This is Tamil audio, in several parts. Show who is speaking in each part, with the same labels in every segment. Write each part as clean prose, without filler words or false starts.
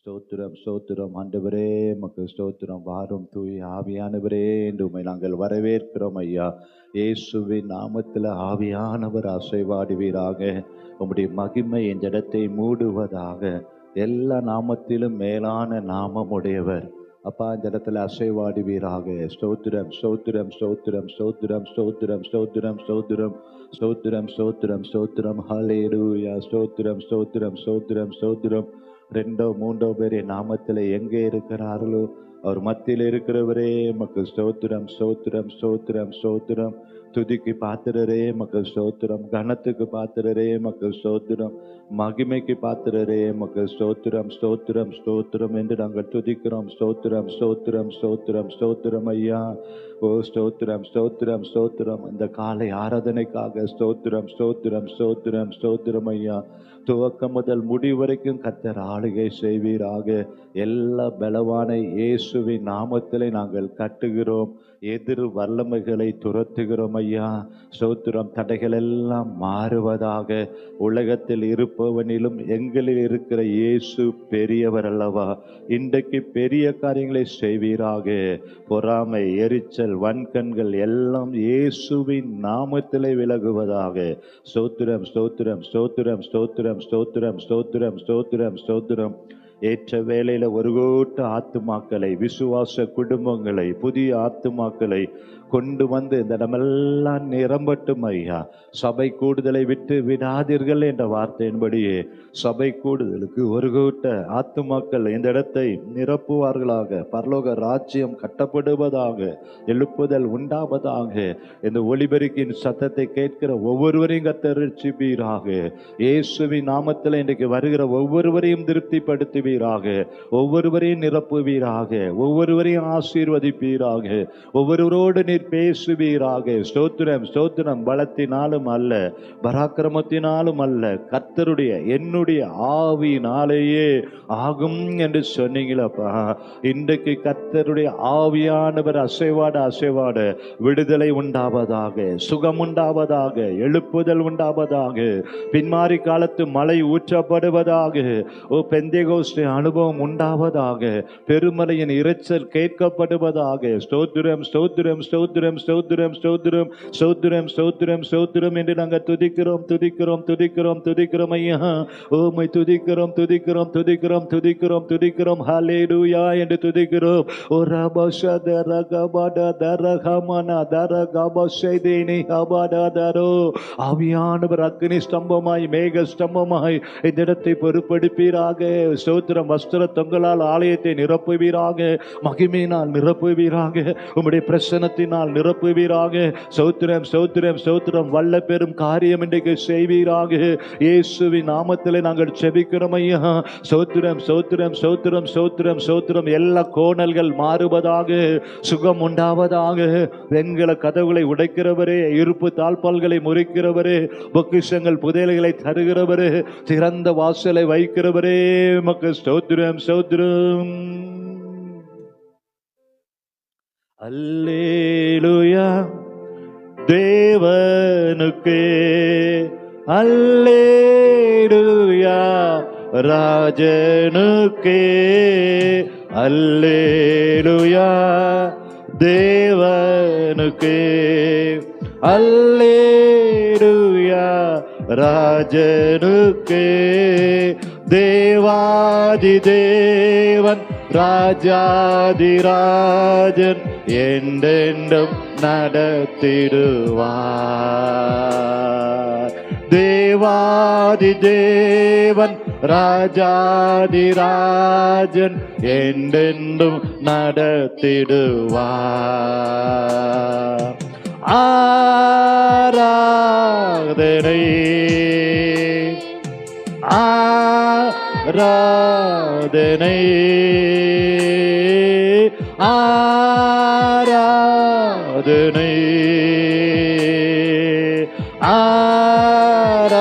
Speaker 1: ஸ்தோத்திரம் ஸ்தோத்திரம். ஆண்டவரே மக்கு ஸ்தோத்திரம். வாரும் தூய் ஆவியானவரே என்று உம்மை நாங்கள் வரவேற்கிறோம் ஐயா. இயேசுவின் நாமத்தில் ஆவியானவர் அசைவாடுவீராக. உம்முடைய மகிமை இந்த இடத்தை மூடுவதாக. எல்லா நாமத்திலும் மேலான நாமமுடையவர் அப்பா இந்த இடத்துல அசைவாடுவீராக. ஸ்தோத்திரம் ஸ்தோத்திரம் ஸ்தோத்திரம் ஸ்தோத்திரம் ஸ்தோத்திரம் ஸ்தோத்திரம் ஸ்தோத்திரம் ஸ்தோத்திரம் ஸ்தோத்திரம் ஸ்தோத்திரம். ஹல்லேலூயா. ஸ்தோத்திரம் ஸ்தோத்திரம் ஸ்தோத்திரம் ஸ்தோத்திரம். 2 3 பேர் என் நாமத்தில் எங்கே இருக்கிறார்களோ அவர் மத்தியில் இருக்கிறவரே மக்கு ஸ்தோத்திரம் ஸ்தோத்திரம் ஸ்தோத்திரம் ஸ்தோத்திரம். துதிக்கு பாத்திரரே மக்கு ஸ்தோத்திரம். கனத்துக்கு பாத்திரரே மக்கு ஸ்தோத்திரம். மகிமைக்கு பாத்திரரே மக்கு ஸ்தோத்திரம் ஸ்தோத்திரம் ஸ்தோத்திரம் என்று நாங்கள் துதிக்கிறோம். ஸ்தோத்திரம் ஸ்தோத்திரம் ஸ்தோத்திரம் ஸ்தோத்திரம் ஐயா. ஓ ஸ்தோத்திரம் ஸ்தோத்திரம் ஸ்தோத்திரம். இந்த காலை ஆராதனைக்காக ஸ்தோத்திரம் ஸ்தோத்திரம் ஸ்தோத்திரம் ஸ்தோத்திரம் ஐயா. துவக்கம் முதல் முடிவு வரைக்கும் கர்த்தர் ஆளுகை செய்வீராக. எல்லா பலவான இயேசுவின் நாமத்திலே நாங்கள் கட்டுகிறோம். எதிர் வல்லமைகளை துரத்துகிறோம் ஐயா. ஸ்தோத்திரம். தடைகள் எல்லாம் மாறுவதாக. உலகத்தில் இருப்பவனிலும் எங்களில் இருக்கிற இயேசு பெரியவர் அல்லவா. இன்றைக்கு பெரிய காரியங்களை செய்வீராக. பொறாமை, எரிச்சல், வன்கண்கள் எல்லாம் இயேசுவின் நாமத்திலே விலகுவதாக. ஸ்தோத்திரம் ஸ்தோத்திரம் ஸ்தோத்திரம் ஸ்தோத்திரம் ஸ்தோத்திரம் ஸ்தோத்திரம் ஸ்தோத்திரம் ஸ்தோத்திரம். ஏற்ற வேளையில ஒரு கூட்ட ஆத்துமாக்களை, விசுவாச குடும்பங்களை, புதிய ஆத்துமாக்களை கொண்டு வந்து இந்த இடமெல்லாம் நிரம்பட்டும் ஐயா. சபை கூடுதலை விட்டு விடாதீர்கள் என்ற வார்த்தையின்படியே சபை கூடுதலுக்கு ஒரு கூட்ட ஆத்துமாக்கள் இந்த இடத்தை நிரப்புவார்களாக. பரலோக ராஜ்யம் கட்டப்படுவதாக. எழுப்புதல் உண்டாவதாக. இந்த ஒலிபெருக்கின் சத்தத்தை கேட்கிற ஒவ்வொருவரையும் கர்த்தர் ரட்சிப்பீராக. இயேசுவின் நாமத்தில் இன்றைக்கு வருகிற ஒவ்வொருவரையும் திருப்திப்படுத்துவீராக. ஒவ்வொருவரையும் நிரப்புவீராக. ஒவ்வொருவரையும் ஆசீர்வதிப்பீராக. ஒவ்வொருவரோடு நீர் பேசுவீராக. ஸ்தோத்திரம் ஸ்தோத்திரம். பலத்தினாலும் அல்ல, பராக்கிரமத்தினாலும் அல்ல, கர்த்தருடைய என்னுடைய ஆவியினாலேயே ஆகும் என்று சொன்னீங்களப்பா. இன்றைக்கு கர்த்தருடைய ஆவியானவர் அசைவாட அசைவாட விடுதலை உண்டாவதாக. சுகம் உண்டாவதாக. எழுப்புதல் உண்டாவதாக. பின்மாறி காலத்து மழை ஊற்றப்படுவதாக. ஓ பெந்தேகோஸ்தே அனுபவம் உண்டாவதாக. பெருமலையின் இரைச்சல் கேட்கப்படுவதாக. ஸ்தோத்திரம் ஸ்தோத்திரம் ஸ்தோத்திரம் ஸ்தோத்திரம் ஸ்தோத்திரம் ஸ்தோத்திரம் ஸ்தோத்திரம் ஸ்தோத்திரம் என்று நாங்கள் துதிக்கிறோம் துதிக்கிறோம் துதிக்கிறோம் துதிக்கிறோம் ஐயா. ஓமை துதிக்கிறோம் துதிக்கிறோம் துதிக்கிறோம் துதிக்கிறோம் துதிக்கிறோம். ஹல்லேலூயா என்று துதிக்கிறோம். ஓ ரபஷ தரகபட தரகமன தரகபஷைதேனி ஹபடதரோ. ஆவியானவர் அக்னி ஸ்தம்பமாய் மேக ஸ்தம்பமாய் இந்த இடத்தை பொறுப்படுப்பீராக. ஸ்தோத்திரம். வஸ்திர தொங்கலால் ஆலயத்தை நிரப்புவீராக. மகிமையினால் நிரப்புவீராக. உம்முடைய பிரசன்னத்தினால் நிரப்புவீராக. ஸ்தோத்திரம் ஸ்தோத்திரம் ஸ்தோத்திரம். வல்ல பெரும் காரியம் இன்றைக்கு செய்வீராக. இயேசுவின் நாமத்திலே நாங்கள் ஜெபிக்கிறோம் ஐயா. ஸ்தோத்திரம் ஸ்தோத்திரம் ஸ்தோத்திரம் ஸ்தோத்திரம் ஸ்தோத்திரம். எல்லா கோணல்கள் மாறுவதாக. சுகம் உண்டாவதாக. வெண்கல கதவுகளை உடைக்கிறவரே, இருப்பு தாழ்பால்களை முறிக்கிறவரே, பொக்கிஷங்கள் புதையல்களை தருகிறவரே, திறந்த வாசலை வைக்கிறவரே மக்கு ஸ்தோத்திரம் ஸ்தோத்திரம். அல்லேலூயா தேவனுக்கே. அல்லேலூயா ராஜனுக்கே. அல்லேலூயா தேவனுக்கே. அல்லேலூயா ராஜனுக்கே. தேவாதி தேவன் ராஜாதிராஜன் என்றென்றும் நடத்திடுவார். தேவாதி தேவன் ராஜாதிராஜன் என்றென்றும் நடத்திடுவார். ஆராதனை ஆராதனை ஆராதனை ஆராதனை.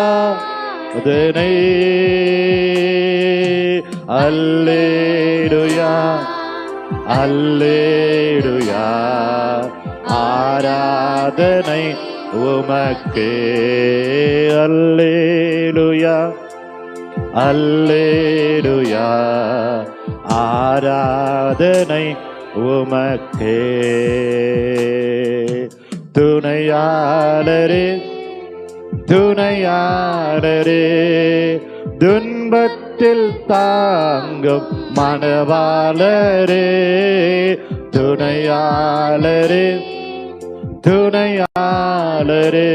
Speaker 1: அல்லேலூயா அல்லேலூயா ஆராதனை உமக்கே. அல்லேலூயா அல்லேலூயா. ஆராதனை உமக்கே. துணையாளரே துணையாளரே, துன்பத்தில் தாங்கும் மணவாளரே. துணையாளரே துணையாளரே,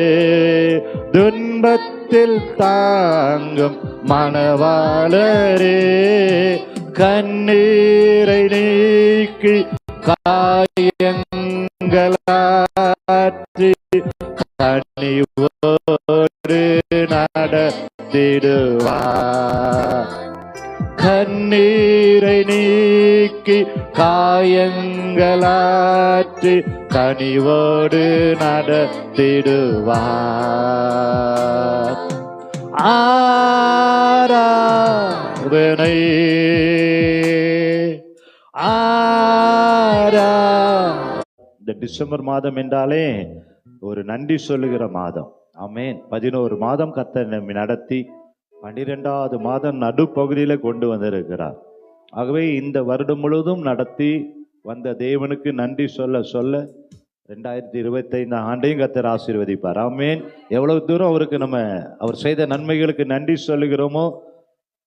Speaker 1: துன்பத்தில் தாங்கும் மணவாளரே. கண்ணீரை நீக்கி காயங்களாற்றி கனிவோடு நடத்திடுவார். கண்ணீரை நீக்கி காயங்களாற்றி கனிவோடு நடத்திடுவார். ஆராதனை இந்த டிசம்பர் மாதம் என்றாலே ஒரு நன்றி சொல்லுகிற மாதம். ஆமென். 11 மாதம் கர்த்தர் நம்மை நடத்தி 12வது மாதம் நடுப்பகுதியில கொண்டு வந்திருக்கிறார். ஆகவே இந்த வருடம் முழுவதும் நடத்தி வந்த தேவனுக்கு நன்றி சொல்ல சொல்ல 2025 ஆண்டையும் கர்த்தர் ஆசீர்வதிப்பார். ஆமென். எவ்வளவு தூரம் அவருக்கு நம்ம அவர் செய்த நன்மைகளுக்கு நன்றி சொல்லுகிறோமோ,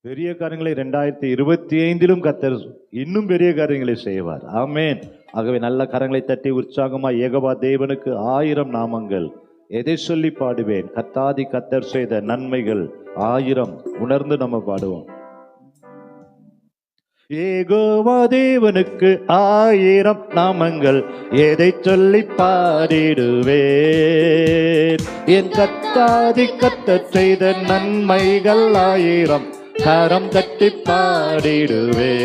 Speaker 1: பெரிய காரியங்களை 2025 கர்த்தர் இன்னும் பெரிய காரியங்களை செய்வார். ஆமென். ஆகவே நல்ல கரங்களை தட்டி உற்சாகமா யெகோவா தேவனுக்கு 1000 நாமங்கள். எதை சொல்லி பாடுவேன்? கர்த்தாதி கர்த்தர் செய்த நன்மைகள் 1000 உணர்ந்து நம்ம பாடுவோம். யெகோவா தேவனுக்கு 1000 நாமங்கள், எதை சொல்லி பாடிடுவேன்? என் கர்த்தாதி கர்த்தர் செய்த நன்மைகள் 1000 கரம் தட்டி பாடிடுவேன்.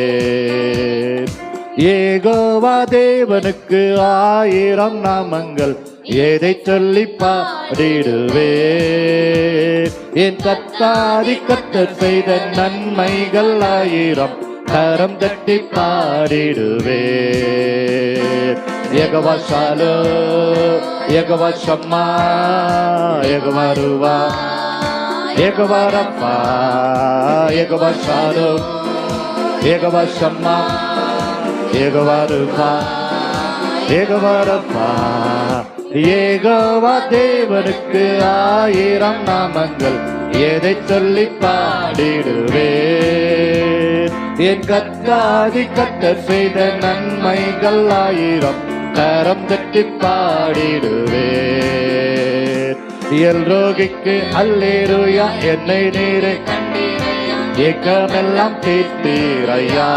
Speaker 1: யெகோவா தேவனுக்கு 1000 நாமங்கள், எதை சொல்லி பாடிடுவேன்? என் கர்த்தாதி கர்த்தர் செய்த நன்மைகள் 1000 கரம் தட்டி பாடிடுவேன். யெகோவா ஷாலோம், யெகோவா ஷம்மா, யெகோவா ருவா, யெகோவா ரப்பா, யெகோவா ஷாலோம், யெகோவா ஷம்மா, யெகோவா ருவா, யெகோவா ரப்பா. யெகோவா தேவனுக்கு 1000 நாமங்கள், எதை சொல்லி பாடிடுவேன்? என் கர்த்தாதி கர்த்தர் செய்த நன்மைகள் 1000 கரம் தட்டி பாடிடுவேன். எல்ரோகிக்கு அல்லேலூயா, என்னை நீரை ஏக்கமெல்லாம் தீர்த்தீரையா.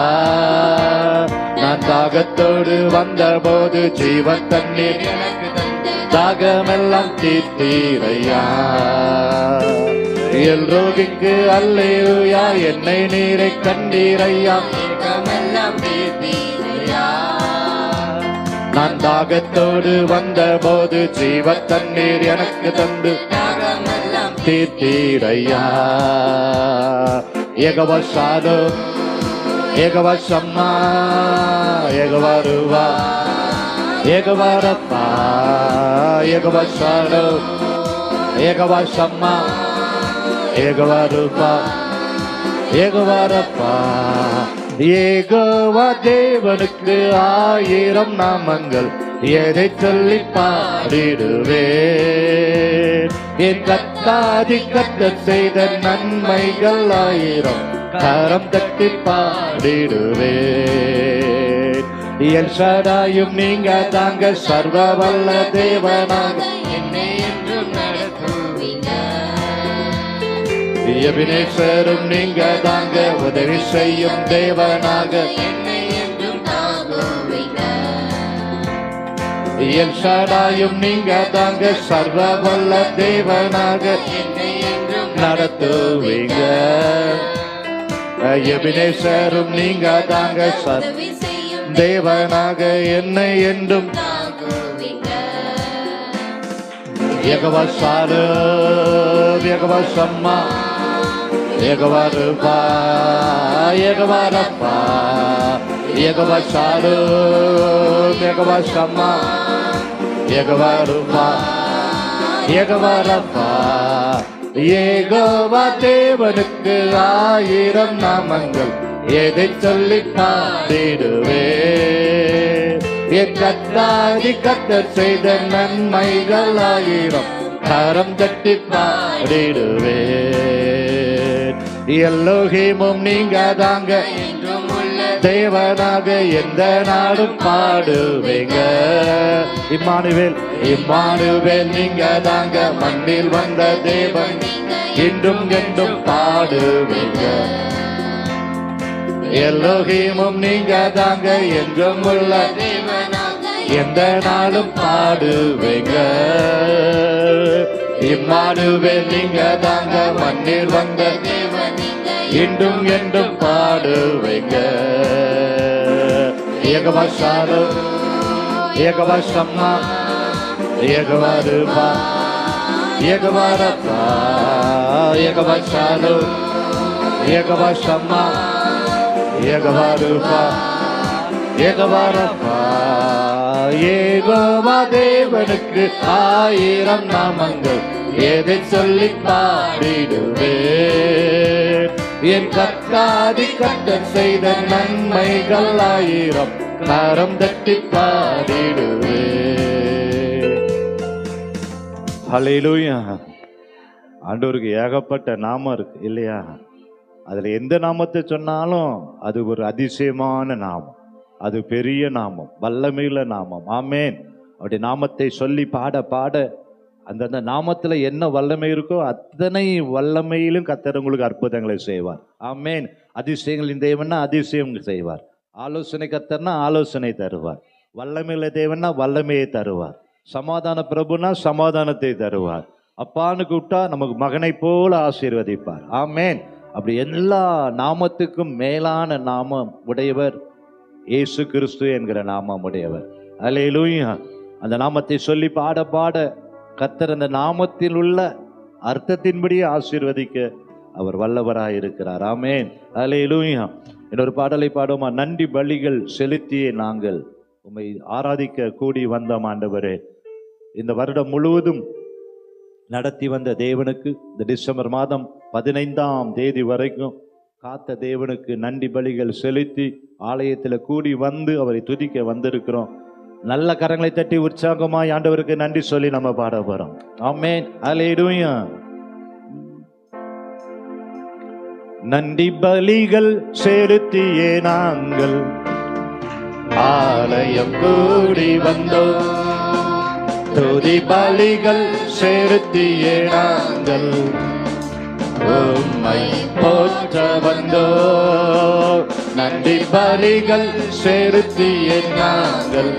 Speaker 1: நான் தாகத்தோடு வந்தபோது ஜீவன் தண்ணீர் எனக்கு தாகமெல்லாம் தீர்த்தீரையா. எல்ரோகிக்கு அல்லேலூயா, என்னை நீரை கண்டீரையா. நான் தாகத்தோடு வந்தபோது ஜீவ தண்ணீர் எனக்கு தந்து தீர்த்தீரையா. யெகோவா ஷாலோம், யெகோவா ஷம்மா, யெகோவா ருவா, யெகோவா ரப்பா, யெகோவா ஷாலோம், யெகோவா ஷம்மா, யெகோவா ருவா, யெகோவா ரப்பா. யெகோவா தேவனுக்கு 1000 நாமங்கள், எதை சொல்லி பாடிடுவேன்? என் கர்த்தாதி கர்த்தர் செய்த நன்மைகள் 1000 கரம் தட்டி பாடிடுவேன். எல் ஷடாயும் நீங்க தாங்க, சர்வ வல்ல தேவனாக என்னை என்றும் நடத்துவீங்க. எபினேசரும் நீங்க தாங்க, உதவி செய்யும் தேவனாக என்னை என்றும் தாங்குவீங்க. எல் ஷடாயும் நீங்க தாங்க, சர்வ வல்ல தேவனாக என்னை என்றும் நடத்துவீங்க. எபினேசரும் நீங்க தாங்க, தேவனாக என்னை என்றும் தாங்குவீங்க. யெகோவா ஷாலோம், யெகோவா ஷம்மா, யெகோவா ருவா, யெகோவா ரப்பா, யெகோவா ஷாலோம், யெகோவா ஷம்மா, யெகோவா ருவா, யெகோவா ரப்பா. யெகோவா தேவனுக்கு 1000 நாமங்கள், எதை சொல்லி பாடிடுவே. என் கர்த்தாதி கர்த்தர் செய்த நன்மைகள் 1000, கரம் தட்டி பாடிடுவே. எல்லோகிமும் நீங்க தாங்க, தேவனாக எந்த நாடும் பாடுவேங்க. இம்மானுவேல், இம்மானுவேல் நீங்க தாங்க, மண்ணில் வந்த தேவன், இன்றும் என்றும் பாடுவேங்க. எல்லோகிமும் நீங்க தாங்க, என்றும் உள்ள எந்த நாளும் பாடுவேங்க. இம்மானுவேல் நீங்க தாங்க, மண்ணில் வந்த தேவன், இன்றும் என்றும் பாடுவேங்க. யெகோவா ஷாலோம், யெகோவா ஷம்மா, யெகோவா ரூபா, யெகோவா ரப்பா, யெகோவா ஷாலோம், யெகோவா ஷம்மா, யெகோவா ரூபா, யெகோவா ரப்பா. யெகோவா தேவனுக்கு 1000 நாமங்கள், எதை சொல்லி பாடிடுவே. என் கர்த்தாதி கர்த்தர் செய்த நன்மைகள் 1000, கரம் தட்டி பாடிடுவே. ஹல்லேலூயா. ஆண்டவருக்கு ஏகப்பட்ட நாமம் இருக்கு இல்லையா? அதுல எந்த நாமத்தை சொன்னாலும் அது ஒரு அதிசயமான நாமம், அது பெரிய நாமம், வல்லமையுள்ள நாமம். ஆமேன். அப்படி நாமத்தை சொல்லி பாட பாட அந்தந்த நாமத்துல என்ன வல்லமை இருக்கோ அத்தனை வல்லமையிலும் கர்த்தர் உங்களுக்கு அற்புதங்களை செய்வார். ஆமேன். அதிசயங்களின் தேவன்னா அதிசயம் செய்வார். ஆலோசனை கர்த்தர்னா ஆலோசனை தருவார். வல்லமையுள்ள தேவன்னா வல்லமையை தருவார். சமாதான பிரபுனா சமாதானத்தை தருவார். அப்பான்னு கூப்பிட்டா நமக்கு மகனை போல ஆசீர்வதிப்பார். ஆமேன். அப்படி எல்லா நாமத்துக்கும் மேலான நாமம் உடையவர் இயேசு கிறிஸ்து என்கிற நாமம் உடையவர். அல்லேலூயா. அந்த நாமத்தை சொல்லி பாட பாட கர்த்தர் அந்த நாமத்தில் உள்ள அர்த்தத்தின்படி ஆசீர்வதிக்க அவர் வல்லவராயிருக்கிறார். ஆமேன். அல்லேலூயா. இன்னொரு பாடலை பாடுமா? நன்றி பலிகள் செலுத்தியே நாங்கள் உம்மை ஆராதிக்க கூடி வந்தோம் ஆண்டவரே. இந்த வருடம் முழுவதும் நடத்தி வந்த தேவனுக்கு இந்த டிசம்பர் மாதம் 15ஆம் தேதி வரைக்கும் காத்த தேவனுக்கு நன்றி பலிகள் செலுத்தி ஆலயத்தில் கூடி வந்து அவரை துதிக்க வந்திருக்கிறோம். நல்ல கரங்களை தட்டி உற்சாகமாய் ஆண்டவருக்கு நன்றி சொல்லி நம்ம பாட போறோம். ஆமென். அல்லேலூயா. நன்றி பலிகள் செலுத்தியே நாங்கள் ஆலயம் கூடி வந்தோம். துதி பலிகள் செலுத்தியே நாங்கள் உம்மை போற்ற வந்தோம். நன்றி பலிகள் செலுத்தியே நாங்கள்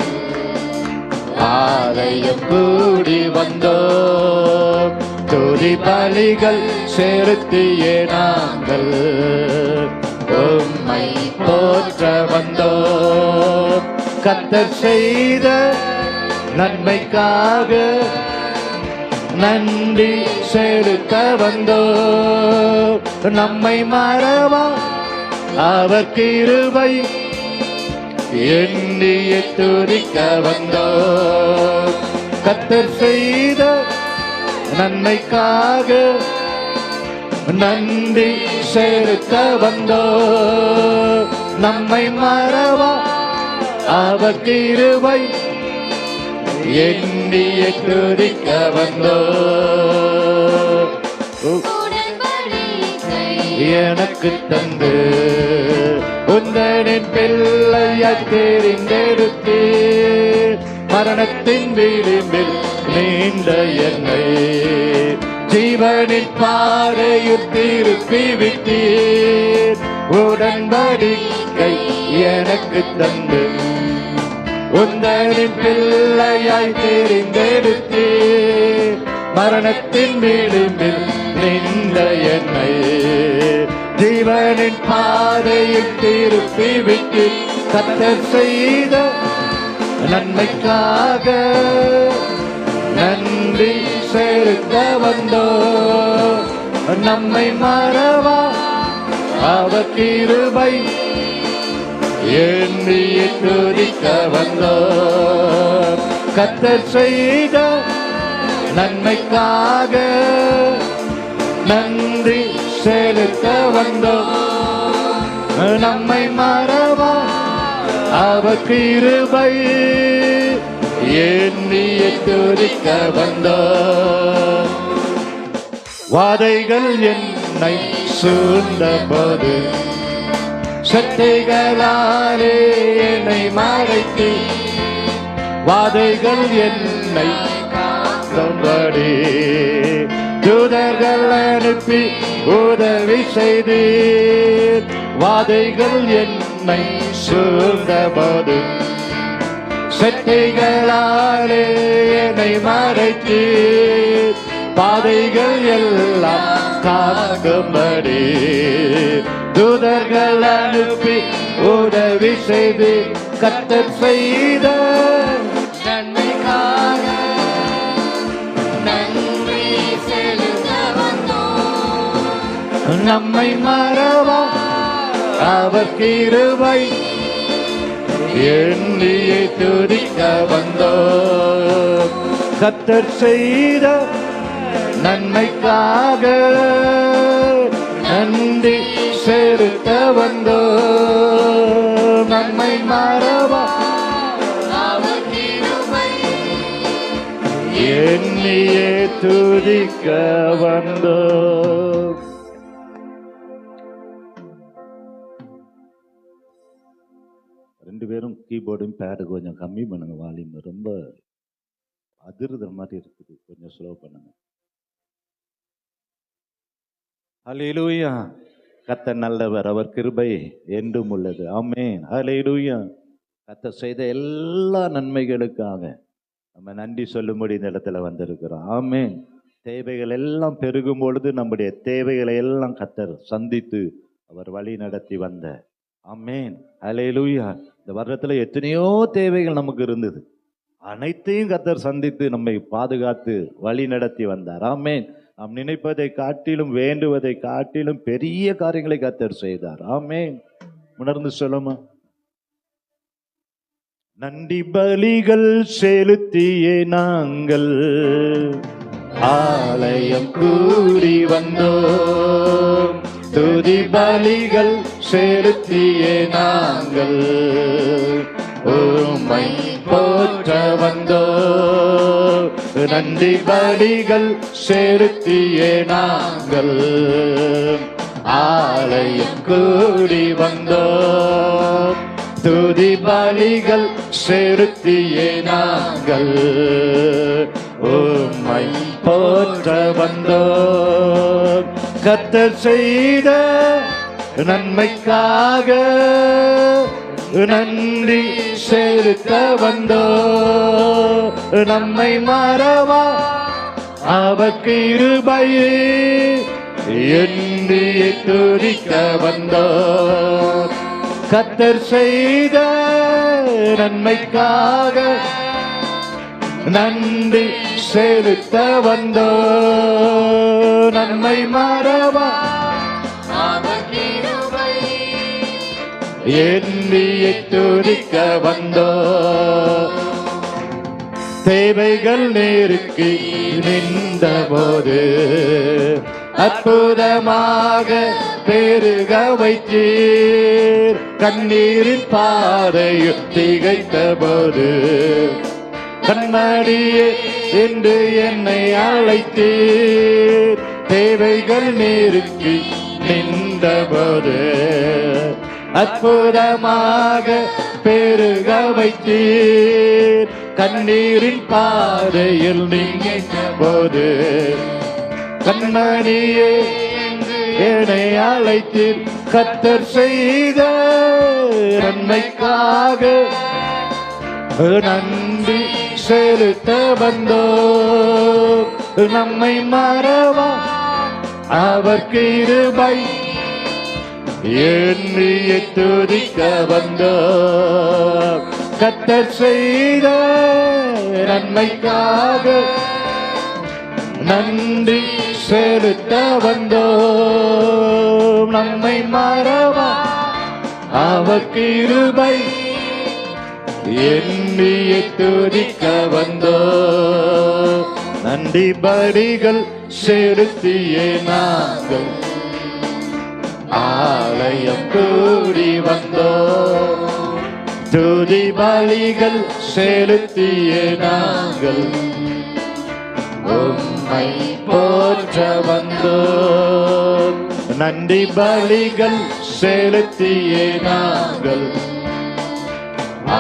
Speaker 1: ஆலயம் கூடி வந்தோம். துதி பலிகள் செலுத்தியே நாங்கள் உம்மை போற்ற வந்தோம். கர்த்தர் செய்த நன்மைக்காக நன்றி செலுத்த வந்தோம். நம்மை மறவா அவர் கிருபை எண்ணிய துதிக்க வந்தோம். கர்த்தர் செய்த நன்மைக்காக நன்றி செலுத்த வந்தோம். நம்மை மறவா அவர் கிருபை எண்ணிய துதிக்க வந்தோம். எனக்கு தந்து உந்தனின் பிள்ளையாய் தெரிந்தெடுத்தே மரணத்தின் விளிம்பில் நீண்ட என்னை ஜீவனின் பாதையில் திருப்பி விட்டீர். உடன்படிக்கை எனக்கு தந்து உந்தனின் பிள்ளையாய் தெரிந்தெடுத்தே மரணத்தின் விளிம்பில் நின்ற என்னை ஜீவனின் பாதையில் திருப்பி விட்டு கர்த்தர் செய்த நன்மைக்காக நன்றி செலுத்த வந்தோம். நம்மை மறவா அவர் கிருபை எண்ணிய துதிக்க வந்தோம். கர்த்தர் செய்த நன்மைக்காக நன்றி செலுத்த வந்தோம். நம்மை மறவா அவர் கிருபை எண்ணிய துதிக்க வந்தோம். வாதைகள் என்னை சூழ்ந்த போது சட்டைகளாலே என்னை மறைத்து வாதைகள் என்னை காக்கும்படி தூதர்கள் அனுப்பி உதவி செய்தீர். வாதைகள் என்னை சூழ்ந்த போது சட்டைகளாலே என்னை மறைத்தீர். பாதைகள் எல்லாம் காக்கும்படி தூதர்கள் அனுப்பி உதவி செய்து கர்த்தர் செய்த நன்மைக்காக நன்றி செலுத்த வந்தோம். நம்மை மறவா அவர் கிருபை எண்ணியை துதிக்க வந்தோம். கர்த்தர் செய்த நன்மைக்காக நன்றி செலுத்த வந்தோம். நம்மை மறவா அவர் கிருபை எண்ணியே துதிக்க வந்தோம். ரெண்டு பேரும் கீபோர்டும் பேடு கொஞ்சம் கம்மி பண்ணுங்க. வால்யூம் ரொம்ப அதிர்ற மாதிரி இருக்குது, கொஞ்சம் ஸ்லோ பண்ணுங்க. ஹல்லேலூயா. கர்த்தர் நல்லவர், அவர் கிருபை என்றும் உள்ளது. ஆமென். ஹல்லேலூயா. கர்த்தர் செய்த எல்லா நன்மைகளுக்காக நம்ம நன்றி சொல்லும்படி இந்த இடத்துல வந்திருக்கிறோம். ஆமென். தேவைகள் எல்லாம் பெருகும் பொழுது நம்முடைய தேவைகளை எல்லாம் கர்த்தர் சந்தித்து அவர் வழி நடத்தி வந்த. ஆமென். ஹல்லேலூயா. இந்த வருடத்துல எத்தனையோ தேவைகள் நமக்கு இருந்தது, அனைத்தையும் கர்த்தர் சந்தித்து நம்மை பாதுகாத்து வழி நடத்தி வந்தார். ஆமென். நாம் நினைப்பதை காட்டிலும் வேண்டுவதை காட்டிலும் பெரிய காரியங்களை கர்த்தர் செய்தார். ஆமென். உணர்ந்து சொல்லுமா? நன்றி பலிகள் செலுத்தியே நாங்கள் ஆலயம் கூடி வந்தோம். துதி பலிகள் செலுத்தியே நாங்கள் உம்மை போற்ற வந்தோம். நன்றி பலிகள் செலுத்தியே நாங்கள் ஆலயம் கூடி வந்தோம். துதி பலிகள் செலுத்தியே நாங்கள் உம்மை போற்ற வந்தோம். கர்த்தர் செய்த நன்மைக்காக நன்றி செலுத்த வந்தோம். நம்மை மறவா அவர் கிருபை எண்ணியை துதிக்க வந்தோம். கர்த்தர் செய்த நன்மைக்காக நன்றி செலுத்த வந்தோம். நம்மை மறவா எண்ணியை துதிக்க வந்தோம். தேவைகள் நெருக்கி நின்ற போது அற்புதமாக பெருக வைத்தீர். கண்ணீரின் பாதையில் திகைத்த போது கண்மணியே என்று என்னை அழைத்தீர். தேவைகள் நெருக்கி நின்ற போது அற்புதமாக பெருக வைத்தீர். கண்ணீரின் பாதையில் நீங்கின போது கண்மணியே என்னை அழைத்தீர். கர்த்தர் செய்த நன்மைக்காக நன்றி செலுத்த வந்தோம். நம்மை மறவா அவர் கிருபை எண்ணியை துதிக்க வந்தோம். கர்த்தர் செய்த நன்மைக்காக நன்றி செலுத்த வந்தோம். நம்மை மறவா அவர் கிருபை எண்ணியை துதிக்க வந்தோம். நன்றி பலிகள் செலுத்தியே நாங்கள் ஆலயம் கூடி வந்தோம். துதி பலிகள் செலுத்தியே நாங்கள் உம்மை போற்ற வந்தோம். நன்றி பலிகள் செலுத்தியே நாங்கள்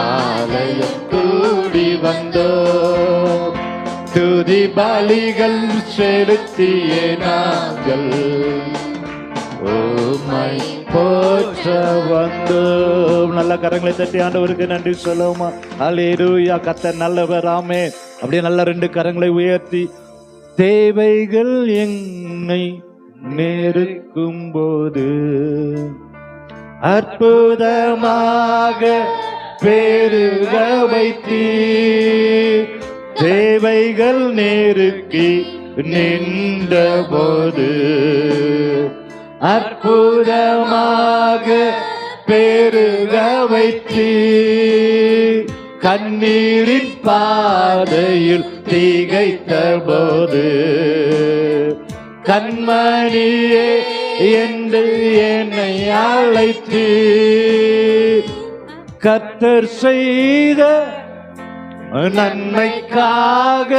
Speaker 1: ஆலயம் கூடி வந்தோம். துதி பலிகள் செலுத்தியே நாங்கள் உம்மை போற்ற வந்தோம். நல்ல கரங்களை தட்டி ஆண்டவருக்கு நன்றி சொல்லுவோமா? அல்லேலூயா. கர்த்தர் நல்லவர். ஆமென். அப்படியே நல்ல 2 கரங்களை உயர்த்தி, தேவைகள் என்னை நெருக்கும் போது அற்புதமாக பெருக வைத்தீர். தேவைகள் நெருக்கி நின்ற போது அற்புதமாக பெருக வைத்தீர். கண்ணீரின் பாதையில் திகைத்த போது கண்மணியே என்று என்னை அழைத்து கர்த்தர் செய்த நன்மைக்காக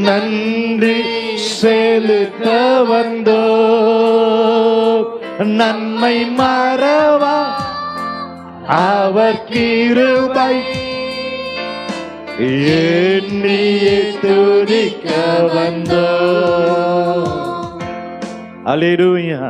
Speaker 1: நன்றி செலுத்த வந்தோ. நன்மை மறவா அவர் கிருபை எண்ணியே துதிக்க வந்தோ. அல்லேலூயா.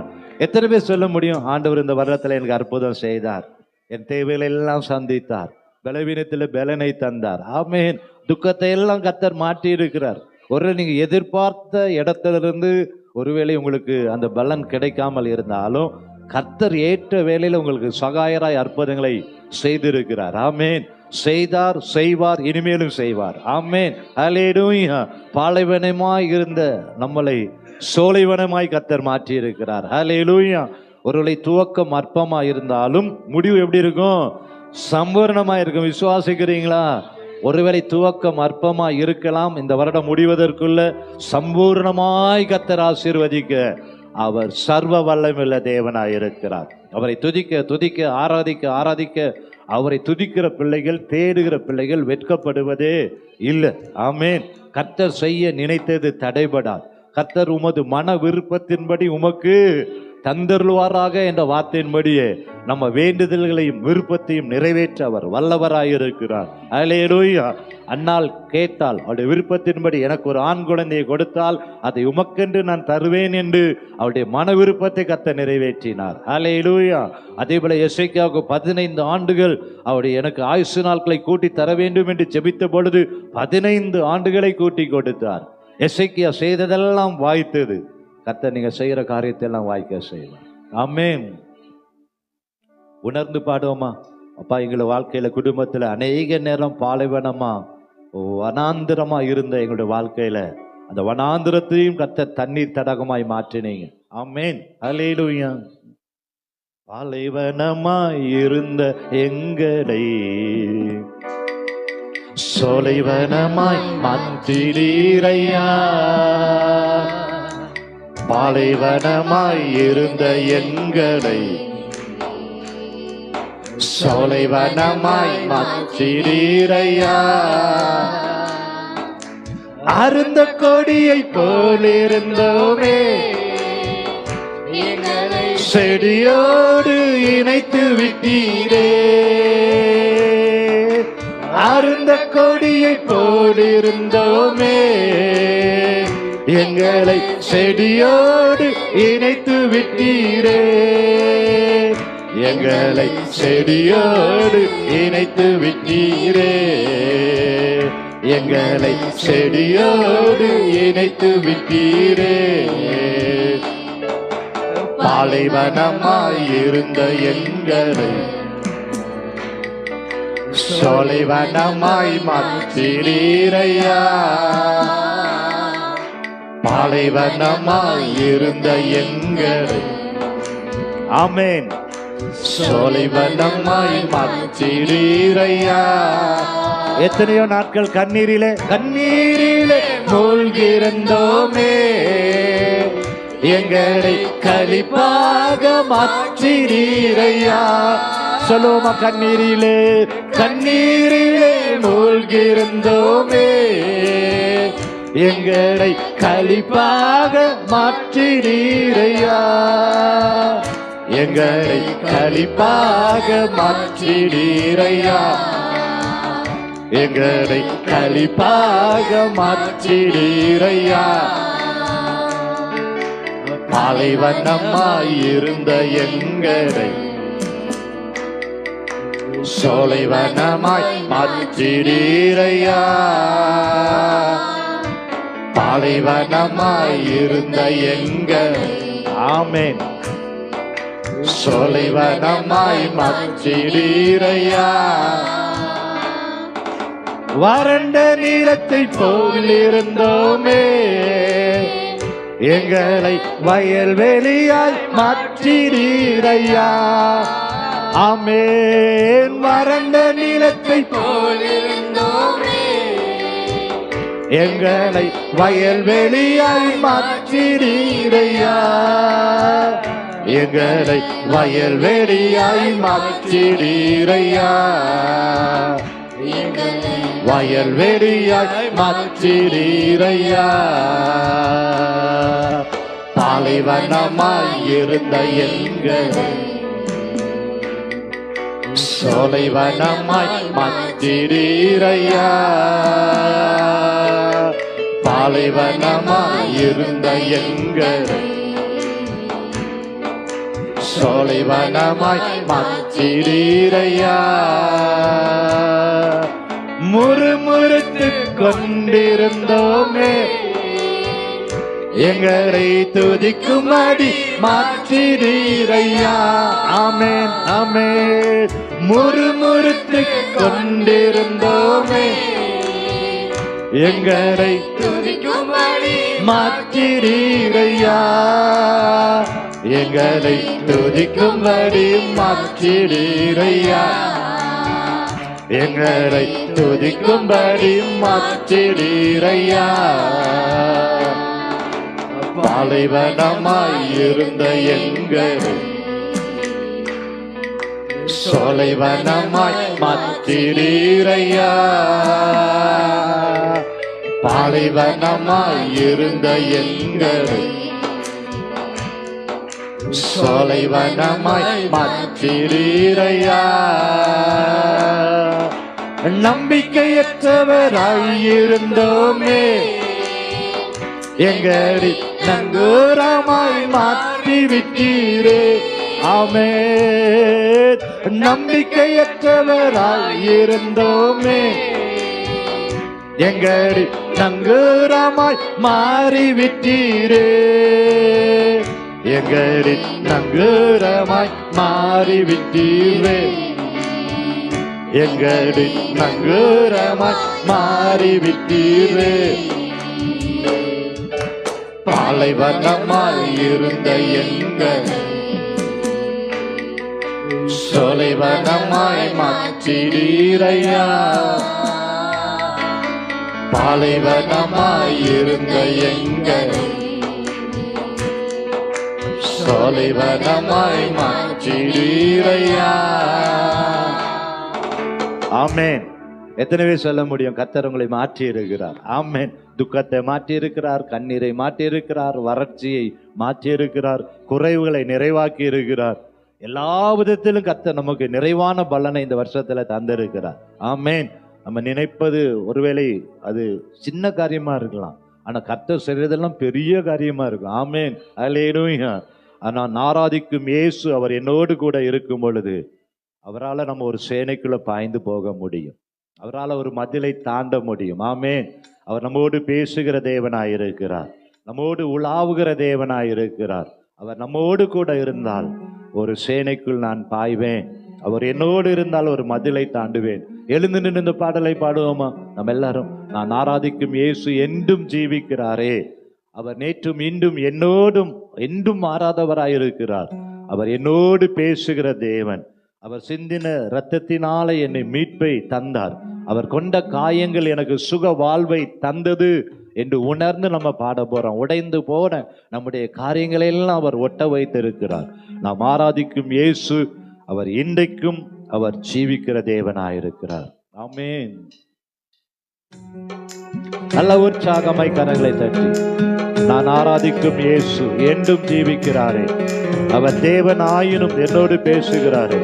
Speaker 1: எத்தனை பேர் சொல்ல முடியும், ஆண்டவர் இந்த வருடத்தில் எனக்கு அற்புதம் செய்தார், என் தேவைகளை எல்லாம் சந்தித்தார், பலவீனத்தில் பலனை தந்தார். ஆமென். துக்கத்தை எல்லாம் கர்த்தர் மாற்றி இருக்கிறார். ஒருவேளை நீங்க எதிர்பார்த்த இடத்திலிருந்து ஒருவேளை உங்களுக்கு அந்த பலன் கிடைக்காமல் இருந்தாலும் கர்த்தர் ஏற்ற வேளையில உங்களுக்கு சகாயராய் அற்புதங்களை செய்திருக்கிறார். ஆமென். செய்தார், செய்வார், இனிமேலும் செய்வார். ஆமென். அல்லேலூயா. பாலைவனமாய் இருந்த நம்மளை சோலைவனமாய் கர்த்தர் மாற்றி இருக்கிறார். அல்லேலூயா. ஒருவேளை துவக்கம் அற்பமா இருந்தாலும் முடிவு எப்படி இருக்கும்? சம்பூர்ணமா இருக்கும். விசுவாசிக்கிறீங்களா? ஒருவேளை துவக்கம் அற்பமா இருக்கலாம், இந்த வருடம் முடிவதற்குள்ள சம்பூர்ணமாய் கர்த்தர் ஆசீர்வதிக்க அவர் சர்வ வல்லமையுள்ள தேவனாய் இருக்கிறார். அவரை துதிக்க துதிக்க ஆராதிக்க ஆராதிக்க அவரை துதிக்கிற பிள்ளைகள், தேடுகிற பிள்ளைகள் வெட்கப்படுவதே இல்லை. ஆமென். கர்த்தர் செய்ய நினைத்தது தடைபடார். கர்த்தர் உமது மன விருப்பத்தின்படி உமக்கு தந்தருள்வாராக என்ற வார்த்தையின்படியே நம்ம வேண்டுதல்களையும் விருப்பத்தையும் நிறைவேற்ற அவர் வல்லவராயிருக்கிறார். அல்லேலூயா. அன்னாள் கேட்டால் அவருடைய விருப்பத்தின்படி எனக்கு ஒரு ஆண் குழந்தையை கொடுத்தால் அதை உமக்கென்று நான் தருவேன் என்று அவருடைய மன விருப்பத்தை கர்த்தர் நிறைவேற்றினார். அல்லேலூயா. அதே போல எசேக்கியாவுக்கு 15 ஆண்டுகள் அவருடைய எனக்கு ஆயுசு நாட்களை கூட்டி தர வேண்டும் என்று ஜெபித்த பொழுது 15 ஆண்டுகளை கூட்டி கொடுத்தார். எசேக்கியா செய்ததெல்லாம் வாய்த்தது. கர்த்தர் நீங்க செய்யற காரியத்தை எல்லாம் வாய்க்க செய்வார். ஆமென். உணர்ந்து பாடுவோமா? அப்பா, எங்களுடைய வாழ்க்கையில குடும்பத்துல அநேக நேரம் பாலைவனமா வனாந்திரமா இருந்த எங்களுடைய வாழ்க்கையில அந்த வனாந்திரத்தையும் கர்த்தர் தண்ணீர் தடாகமாய் மாற்றினீங்க. ஆமென். அல்லேலூயா. பாலைவனமாய் இருந்த எங்களை சோலைவனமாய் மாற்றினீரையா. பாலைவனமாய் இருந்த எங்களை சோலைவனமாய் மாற்றினீரையா. அருந்த கொடியை போலிருந்தோமே செடியோடு இணைத்து விட்டீரே. அருந்த கொடியை போலிருந்தோமே எங்களை செடியோடு இணைத்து விட்டீரே. எங்களை செடியோடு இணைத்து விட்டீரே. எங்களை செடியோடு இணைத்து விட்டீரே. பாலைவனமாய் இருந்த எங்களை சோலைவனமாய் மாற்றினீரையா. பாலைவனமாய் இருந்த எங்களை. ஆமென். சோலைவனமாய் மாற்றிடீரையா. எத்தனையோ நாட்கள் கண்ணீரிலே மூழ்கிருந்தோமே, எங்களை களிப்பாக மாற்றிடீரையா. சொல்லுவோமா? கண்ணீரிலே மூழ்கிருந்தோமே, எங்களை களிப்பாக மாற்றிடீரையா. எங்களை களிப்பாக மாற்றிடீரையா. எங்களை களிப்பாக மாற்றிடீரையா. பாலைவனமாயிருந்த எங்களை சோலைவனமாய் மாற்றிடீரையா. பாலைவனமாயிருந்த எங்கள் ஆமென் சோலைவனமாய் மாற்றிடீரையா. வறண்ட நீலத்தை போல் இருந்தோமே, எங்களை வயல்வெளியாய் மாற்றிடீரையா. ஆமென். வறண்ட நீலத்தை போல் இருந்தோமே, எங்களை வயல்வெளியாய் மாற்றிடீரையா. எங்களை வயல்வெளியாய் மாற்றிடீரையா. வயல்வெளியாய் மாற்றிடீரையா. பாலைவனமாய் இருந்த எங்களை சோலைவனமாய் மாற்றிடீரையா. பாலைவனமாய் இருந்த எங்களை சோலைவனமாய் மாற்றிடீரையா. முறுமுறுத்து கொண்டிருந்தோமே, எங்களை துதிக்கும்படி மாற்றிடீரையா. ஆமென் ஆமென். முறுமுறுத்து கொண்டிருந்தோமே, எங்களை துதிக்கும்படி மாற்றிடீரையா. எங்களை துதிக்கும்படி மாற்றிடீரையா. எங்களை துதிக்கும்படி மாற்றிடீரையா. பாலைவனமாய் இருந்த எங்களை சோலைவனமாய் மாற்றிடீரையா. பாலைவனமாய் இருந்த எங்களை சோலைவனமாய் மாற்றிடீரையா. நம்பிக்கையற்றவராயிருந்தோமே, எங்களை நங்கூரமாய் மாற்றிவிட்டீரே. ஆமென். நம்பிக்கையற்றவராயிருந்தோமே, எங்களை நங்கூரமாய் மாறிவிட்டீரே. எங்களை நங்கூரமாய் மாறிவிட்டீரே. எங்களை நங்கூரமாய் மாறிவிட்டீரே. பாலைவனமாய் இருந்த எங்கள் சோலைவனமாய் மாற்றிடீரையா. பாலைவனமாய் இருந்த எங்கள் சோலைவனமாய் மாற்றிடீரையா. ஆமென். எத்தனை பேர் சொல்ல முடியும்? கர்த்தர் உங்களை மாற்றி இருக்கிறார். ஆமென். துக்கத்தை மாற்றி இருக்கிறார், கண்ணீரை மாற்றி இருக்கிறார், வறட்சியை மாற்றி இருக்கிறார், குறைவுகளை நிறைவாக்கி இருக்கிறார். எல்லா விதத்திலும் கர்த்தர் நமக்கு நிறைவான பலனை இந்த வருஷத்துல தந்திருக்கிறார். ஆமென். நம்ம நினைப்பது ஒருவேளை அது சின்ன காரியமா இருக்கலாம், ஆனா கர்த்தர் செய்யறதெல்லாம் பெரிய காரியமா இருக்கும். ஆமென். அல்லேலூயா. நான் ஆராதிக்கும் இயேசு அவர் என்னோடு கூட இருக்கும் பொழுது அவரால் நம்ம ஒரு சேனைக்குள்ள பாய்ந்து போக முடியும். அவரால் ஒரு மதிலை தாண்ட முடியும். ஆமென். அவர் நம்மோடு பேசுகிற தேவனாயிருக்கிறார், நம்மோடு உலாவுகிற தேவனாயிருக்கிறார். அவர் நம்மோடு கூட இருந்தால் ஒரு சேனைக்குள் நான் பாய்வேன், அவர் என்னோடு இருந்தால் ஒரு மதிலை தாண்டுவேன். எழுந்து நின்று இந்த பாடலை பாடுவோமா? நம்ம எல்லாரும். நான் ஆராதிக்கும் இயேசு என்றும் ஜீவிக்கிறாரே, அவர் நேற்றும் இன்றும் என்னோடும் என்றும் மாறாதவராயிருக்கிறார். அவர் என்னோடு பேசுகிற தேவன். அவர் சிந்தின இரத்தத்தினால என்னை மீட்பை தந்தார். அவர் கொண்ட காயங்கள் எனக்கு சுக வாழ்வை தந்தது என்று உணர்ந்து நம்ம பாட போறோம். உடைந்து போன நம்முடைய காரியங்களை எல்லாம் அவர் ஒட்ட வைத்திருக்கிறார். நாம் ஆராதிக்கும் இயேசு அவர் இன்றைக்கும் அவர் ஜீவிக்கிற தேவனாயிருக்கிறார். ஆமென். நல்ல உற்சாகமாய் கரங்களை தட்டி, நான் ஆராதிக்கும் இயேசு என்றும் ஜீவிக்கிறாரே, அவர் தேவன் ஆயினும் என்னோடு பேசுகிறாரே.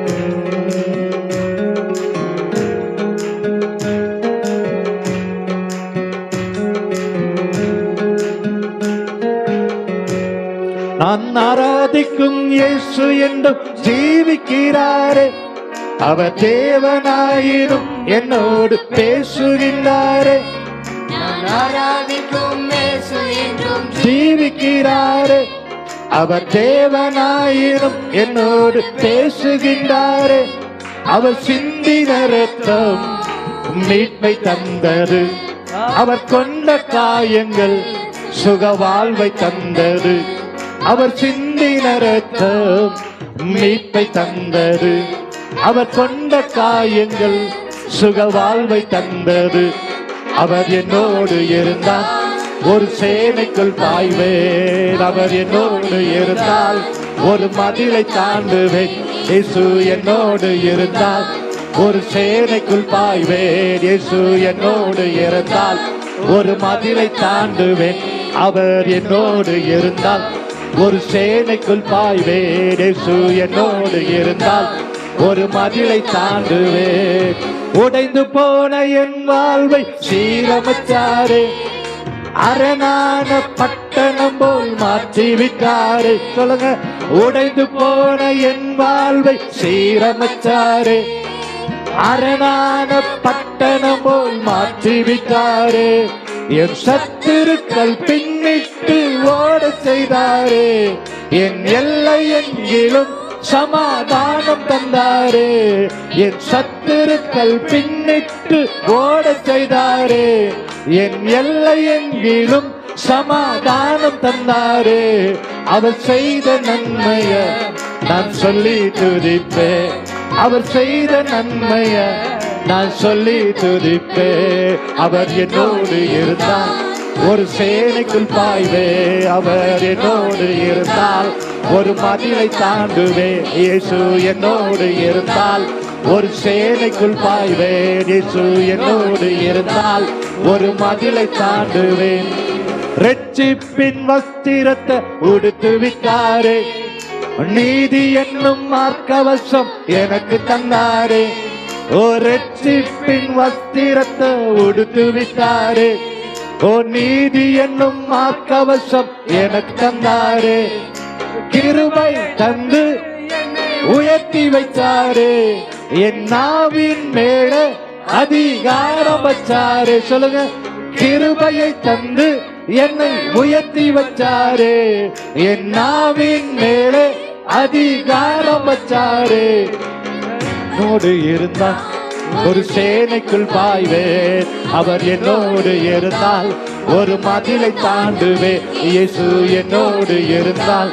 Speaker 1: நான் ஆராதிக்கும் இயேசு என்றும் ஜீவிக்கிறாரே, அவர் தேவனாயினும் என்னோடு பேசுகின்றாரே.
Speaker 2: நான் ஆராதிக்கும் இயேசு என்றும்
Speaker 1: ஜீவிக்கிறாரே, அவர் தேவனாயினும் என்னோடு பேசுகின்றாரே. அவர் சிந்தின இரத்தம் மீட்பை தந்தது, அவர் கொண்ட காயங்கள் சுக வாழ்வை தந்தது. அவர் சிந்தின இரத்தம் மீட்பை தந்தது, அவர் கொண்ட காயங்கள் சுக வாழ்வை தந்தது. அவர் என்னோடு இருந்தால் ஒரு சேனைக்குள் பாய்வேன், அவர் என்னோடு இருந்தால் ஒரு மதிலை தாண்டுவேன். இயேசு என்னோடு இருந்தால் ஒரு சேனைக்குள் பாய்வேன், இயேசு என்னோடு இருந்தால் ஒரு மதிலை தாண்டுவேன். அவர் என்னோடு இருந்தால் ஒரு சேனைக்குள் பாய்வேன், இயேசு என்னோடு இருந்தால் ஒரு மதிலை தாண்டுவேன். உடைந்து போன என் வாழ்வை சீரமைச்சாரே, அரணான பட்டணம் போல் மாற்றிவிட்டாரே. சொல்லுங்க, உடைந்து போன என் வாழ்வை சீரமைச்சாரே, அரணான பட்டணம் போல் மாற்றிவிட்டாரே. என் சத்துருக்கள் பின்னிட்டு ஓட செய்தாரே, என் எல்லை எங்கிலும் சமாதானம் தந்தாரே. என் சத்துருக்கள் பின்னிட்டு ஓட செய்தாரே, என் எல்லை எங்கிலும் சமாதானம் தந்தாரே. அவர் செய்த நன்மைய நான் சொல்லி துதிப்பேன், அவர் செய்த நன்மைய நான் சொல்லி துதிப்பேன். அவர் என்னோடு இருந்தால் ஒரு சேனைக்குள் பாய்வே, அவர் என்னோடு இருந்தால் ஒரு மதிலை தாண்டுவேன். இயேசு என்னோடு இருந்தால் ஒரு சேனைக்குள் பாய்வேன், இயேசு என்னோடு இருந்தால் ஒரு மதிலை தாண்டுவேன். இரட்சிப்பின் வஸ்திரத்தை உடுத்து விட்டாரே, நீதி என்னும் மார்க்கவசம் எனக்கு தந்தாரே. ஓ, இரட்சிப்பின் வஸ்திரத்தை உடுத்து விட்டாரே, ஓ, நீதி என்னும் மார்க்கவசம் எனக்கு தந்தாரே. கிருபை தந்து உயர்த்தி வைத்தாரே, என் நாவின் மேல அதிகாரம் வச்சாரே. சொல்லுங்க, கிருபையை தந்து என்னை உயர்த்தி வச்சாரே, என் நாவின் மேல அதிகாரம் வச்சாரே. என்னோடு இருந்தால் ஒரு சேனைக்குள் பாய்வேன், அவர் என்னோடு இருந்தால் ஒரு மதிலை தாண்டுவேன். இயேசு என்னோடு இருந்தால்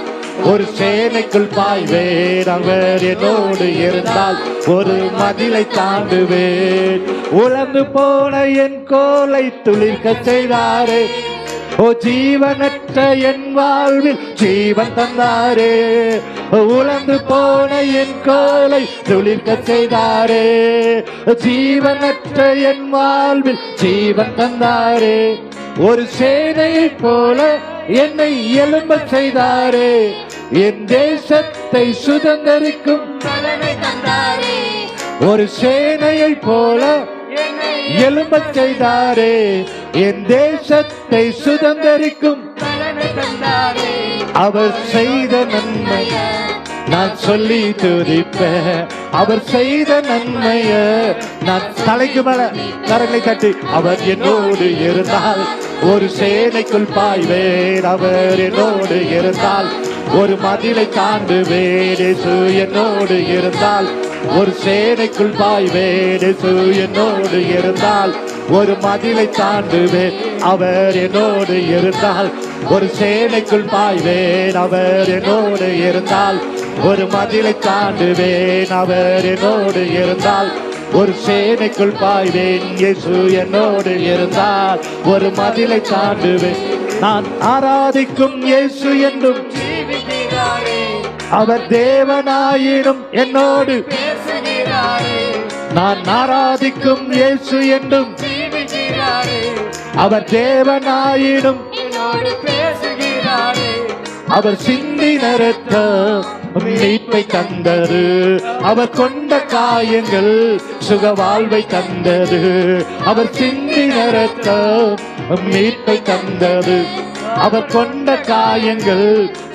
Speaker 1: ஒரு சேனைக்குள் பாய்வேன், அவர் என்னோடு இருந்தால் ஒரு மதிலை தாண்டுவேன். உலர்ந்து போன என் கோலை துளிர்க்க செய்தாரே, ஓ, ஜீவனற்ற என் வாழ்வில் ஜீவன் தந்தாரே. உலர்ந்து போன என் கோலை துளிர்க்க செய்தாரே, ஜீவனற்ற என் வாழ்வில் ஜீவன் தந்தாரே. ஒரு சேனையை போல என்னை எழும்ப செய்தாரே, என் தேசத்தை சுதந்தரிக்கும்
Speaker 2: பலனை தந்தாரே.
Speaker 1: ஒரு சேனையை போல எழும்ப செய்தாரே, என் தேசத்தை சுதந்தரிக்கும்
Speaker 2: பலனை தந்தாரே.
Speaker 1: அவர் செய்த நன்மைய நான் சொல்லி துதிப்பேன், அவர் செய்த நன்மைய நான் தலைக்கு மேல கரங்களை தட்டி, அவர் என்னோடு இருந்தால் ஒரு சேனைக்குள் பாய்வேன், அவர் என்னோடு இருந்தால் ஒரு மதிலை தாண்டுவேன். இயேசு என்னோடு இருந்தால் ஒரு சேனைக்குள் பாய்வேன், இயேசு என்னோடு இருந்தால் ஒரு மதிலை தாண்டுவேன். அவர் என்னோடு இருந்தால் ஒரு சேனைக்குள் பாய்வேன், அவர் என்னோடு இருந்தால் ஒரு மதிலை தாண்டுவேன். அவர் என்னோடு இருந்தால் ஒரு சேனைக்குள் பாய்வேன். இயேசு என்னோடு இருந்தால் ஒரு மதிலை தாண்டுவேன். நான் ஆராதிக்கும் இயேசு என்றும்
Speaker 2: ஜீவிக்கிறாரே,
Speaker 1: அவர் தேவனாயினும் என்னோடு
Speaker 2: பேசுகிறாரே,
Speaker 1: நான் ஆராதிக்கும் இயேசு என்றும்
Speaker 2: ஜீவிக்கிறாரே,
Speaker 1: அவர் தேவனாயினும்
Speaker 2: என்னோடு பேசுகிறாரே.
Speaker 1: அவர் சிந்தின இரத்தம் மீட்பை தந்தது. அவர் கொண்ட காயங்கள் சுக வாழ்வை தந்தது. அவர் சிந்தின இரத்தம் மீட்பை தந்தது. அவர் கொண்ட காயங்கள்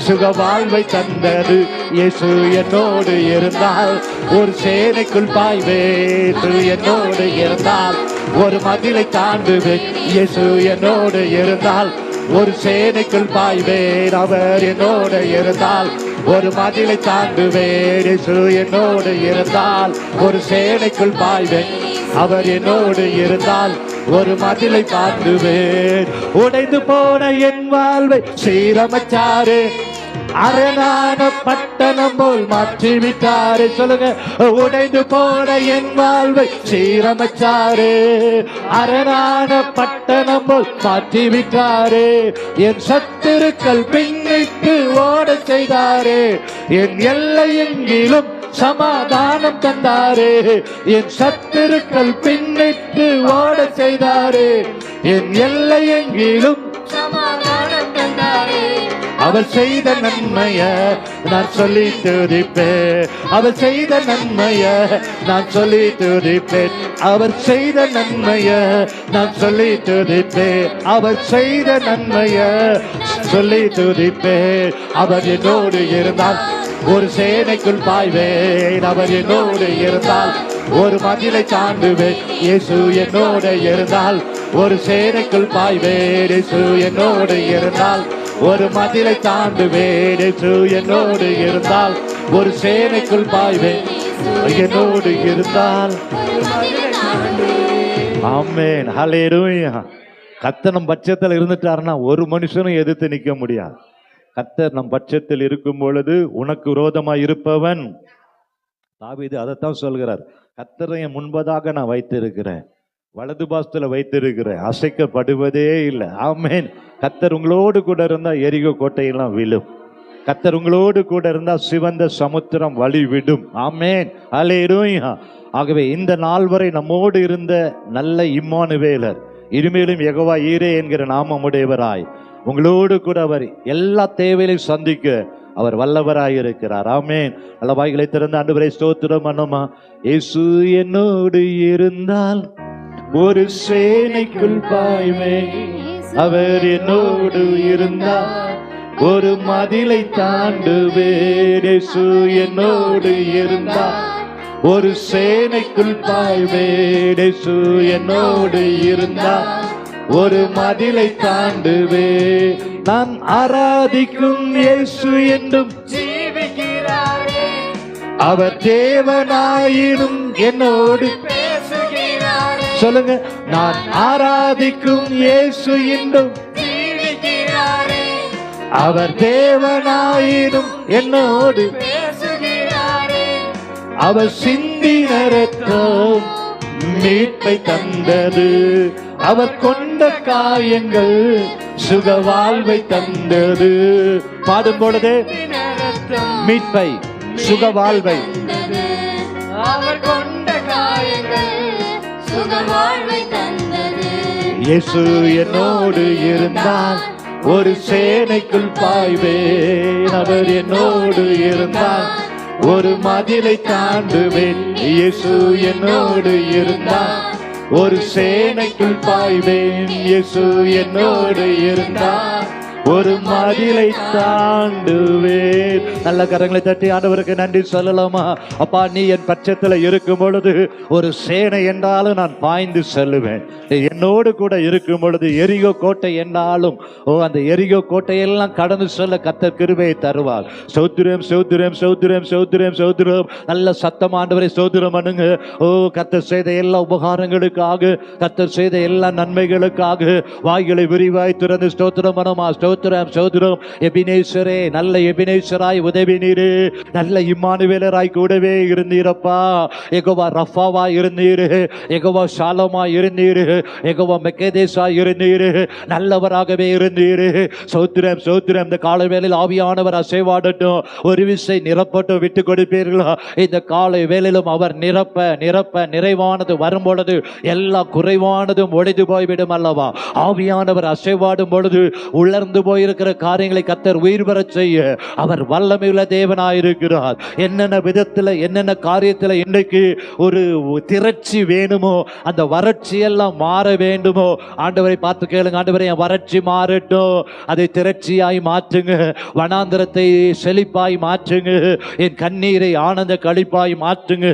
Speaker 1: சுக வாழ்வை தந்தது. இயேசு என்னோடு இருந்தால் ஒரு சேனைக்குள் பாய்வேன். என்னோடு இருந்தால் ஒரு மதிலை தாண்டுவேன். இயேசு என்னோடு இருந்தால் ஒரு சேனைக்குள் பாய்வேன். அவர் என்னோடு இருந்தால் ஒரு மதிலை தாண்டுவேன். இயேசு என்னோடு இருந்தால் ஒரு சேனைக்குள் பாய்வேன். அவர் என்னோடு இருந்தால் ஒரு மதிலை தாண்டுவேன். உடைந்து போன என் வாழ்வை சீரமைச்சாரு. அரணான பட்டணம் போல் மாற்றி விட்டாரு. சொல்லுங்க, உடைந்து போன என் வாழ்வை சீரமைச்சாரு. அரணான பட்டணம் போல் மாற்றி விட்டாரு. என் சத்துருக்கள் பின்னிட்டு ஓட செய்தாரு. என் எல்லை எங்கிலும் சமாதானம் தந்தாரு. என் சத்துருக்கள் பின்னிட்டு ஓட செய்தாரு. என் எல்லை எங்கிலும்
Speaker 2: சமாதானம் தந்தாரே.
Speaker 1: அவர் செய்த நன்மைய நான் சொல்லி துதிப்பேன். அவர் செய்த நன்மைய நான் சொல்லி துதிப்பேன். அவர் செய்த நன்மைய நான் சொல்லி துதிப்பேன். அவர் செய்த நன்மைய சொல்லி துதிப்பேன். அவர் என்னோடு இருந்தால் ஒரு சேனைக்குள் பாய்வேன். அவர் என்னோடு இருந்தால் ஒரு மதிலை தாண்டுவேன். இயேசு என்னோடு இருந்தால் ஒரு சேனைக்குள் பாய்வேன். இயேசு என்னோடு இருந்தால் ஒரு மதிலை தாண்டுவேன். இயேசு என்னோடு இருந்தால் ஒரு சேனைக்குள் பாய்வேன். என்னோடு இருந்தால் ஆமென், ஹல்லேலூயா. கர்த்தர் நம் பட்சத்தில் இருந்துட்டாருன்னா ஒரு மனுஷனும் எதிர்த்து நிற்க முடியாது. கர்த்தர் நம் பட்சத்தில் இருக்கும் பொழுது உனக்கு விரோதமாய் இருப்பவன், தாவீது அதைத்தான் சொல்கிறார், கர்த்தரை என் முன்பதாக நான் வைத்திருக்கிறேன், வலது பாசத்துல வைத்திருக்கிறேன், அசைக்கப்படுவதே இல்லை. ஆமென். கர்த்தர் உங்களோடு கூட இருந்தா எரிகோ கோட்டையெல்லாம் விழும். கர்த்தர் உங்களோடு கூட இருந்தா சிவந்த சமுத்திரம் வழி விடும். ஆமென், ஹல்லேலூயா. ஆகவே இந்த நாள் வரை நம்மோடு இருந்த நல்ல இம்மானுவேலர் இனிமேலும் யெகோவா ஈரே என்கிற நாமமுடையவராய் உங்களோடு கூட அவர் எல்லா தேவைகளையும் சந்திக்க அவர் வல்லவராய் இருக்கிறார். ஆமென். நல்ல வாய்களை திறந்து ஆண்டவரை ஸ்தோத்திரம் பண்ணுமா. இயேசு என்னோடு இருந்தால் ஒரு சேனைக்குள் பாய்வேன். அவர் என்னோடு இருந்தால் ஒரு மதிலை தாண்டுவேன். இயேசு என்னோடு இருந்தால் ஒரு சேனைக்குள் பாய்வேன். இயேசு என்னோடு இருந்தால் ஒரு மதிலை தாண்டுவேன். நான் ஆராதிக்கும் இயேசு என்றும்
Speaker 2: ஜீவிக்கிறாரே,
Speaker 1: அவர் தேவனாயினும் என்னோடு
Speaker 2: பேசுகிறாரே.
Speaker 1: சொல்லுங்க, நான் ஆராதிக்கும் இயேசு என்றும்
Speaker 2: ஜீவிக்கிறாரே,
Speaker 1: அவர் தேவனாயினும் என்னோடு
Speaker 2: பேசுகிறாரே.
Speaker 1: அவர் சிந்தின இரத்தம் மீட்பை தந்தது. அவர் கொண்ட காயங்கள் சுக வாழ்வை தந்தது. பாடும் பொழுது மீட்பை சுக வாழ்வை
Speaker 2: அவர் கொண்ட காயங்கள் சுக வாழ்வை தந்தது.
Speaker 1: இயேசு என்னோடு இருந்தால் ஒரு சேனைக்குள் பாய்வேன். அவர் என்னோடு இருந்தால் ஒரு மதிலை தாண்டுவேன். இயேசு என்னோடு இருந்தால் ஒரு சேனைக்குள் பாய்வேன். இயேசு என்னோடு இருந்தால் ஒரு மதிலை தாண்டுவேன். நல்ல கரங்களை தட்டி ஆண்டவருக்கு நன்றி சொல்லலாமா? அப்பா, நீ என் பட்சத்துல இருக்கும் பொழுது ஒரு சேனை என்றாலும் நான் பாய்ந்து செல்லுவேன். என்னோடு கூட இருக்கும் பொழுது எரிகோ கோட்டை என்றாலும் அந்த எரிகோ கோட்டையெல்லாம் கடந்து செல்ல கர்த்தர் கிருபையை தருவார். சௌத்திரம் சௌத்திரம் சௌத்திரம் சௌத்திரம் சௌத்திரம். நல்ல சத்தம் ஆண்டவரை சௌத்திரம் பண்ணுங்க. கர்த்தர் செய்த எல்லா உபகாரங்களுக்காக, கர்த்தர் செய்த எல்லா நன்மைகளுக்காக வாய்களை விரிவாய் திறந்து ஸ்தோத்திரம் பண்ணுமா. ஸ்தோத்திரம் ஸ்தோத்திரம். எபினேசரே, நல்ல எபினேசராய் உதவி நீரு, நல்ல இம்மானுவேலராய் கூடவே இருந்தீரப்பா. யெகோவா ரஃபாவா இருந்தீரு, யெகோவா ஷாலோமா இருந்தீரு, யெகோவா மெக்கதேசா இருந்தீரு, நல்லவராகவே இருந்தீரு. ஸ்தோத்திரம் ஸ்தோத்திரம். இந்த காலை வேளையில் ஆவியானவர் அசைவாடட்டும், ஒரு விசை நிரப்பட்டும். விட்டு கொடுப்பீர்களா? இந்த காலை வேளையிலும் அவர் நிரப்ப நிரப்ப நிறைவானது வரும் பொழுது எல்லா குறைவானதும் ஒழிந்து போய்விடும் அல்லவா? ஆவியானவர் அசைவாடும் பொழுது உலர்ந்து போயிருக்கிற காரியங்களை கர்த்தர் உயிர் பெறச் செய்ய அவர் வல்லமையுள்ள தேவனாயிருக்கிறார். என்னென்ன விதத்தில் என்னென்ன காரியத்தில் இன்றைக்கு ஒரு திரட்சி வேணுமோ, அந்த வறட்சி எல்லாம் மாற வேண்டுமோ, ஆண்டவரை பார்த்து கேளுங்க. ஆண்டவரை, என் வறட்சி மாறட்டும், அதை திரட்சியாய் மாற்றுங்க. வனாந்திரத்தை செழிப்பாய் மாற்றுங்க. என் கண்ணீரை ஆனந்த களிப்பாய் மாற்றுங்க.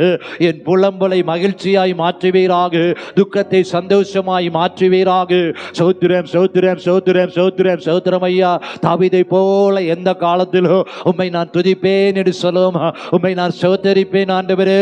Speaker 1: என் புலம்பலை மகிழ்ச்சியாய் மாற்றுவீராக, துக்கத்தை சந்தோஷமாய் மாற்றுவீராக. சோத்திரம் சோத்திரம் சோத்திரம் சோத்திரம் சோத்திரம் ஐயா. தாவீதை போல எந்த காலத்திலும் உம்மை நான் துதிப்பேன் என்று சொல்லும். உம்மை நான் ஸ்தோத்தரிப்பேன் ஆண்டவரே,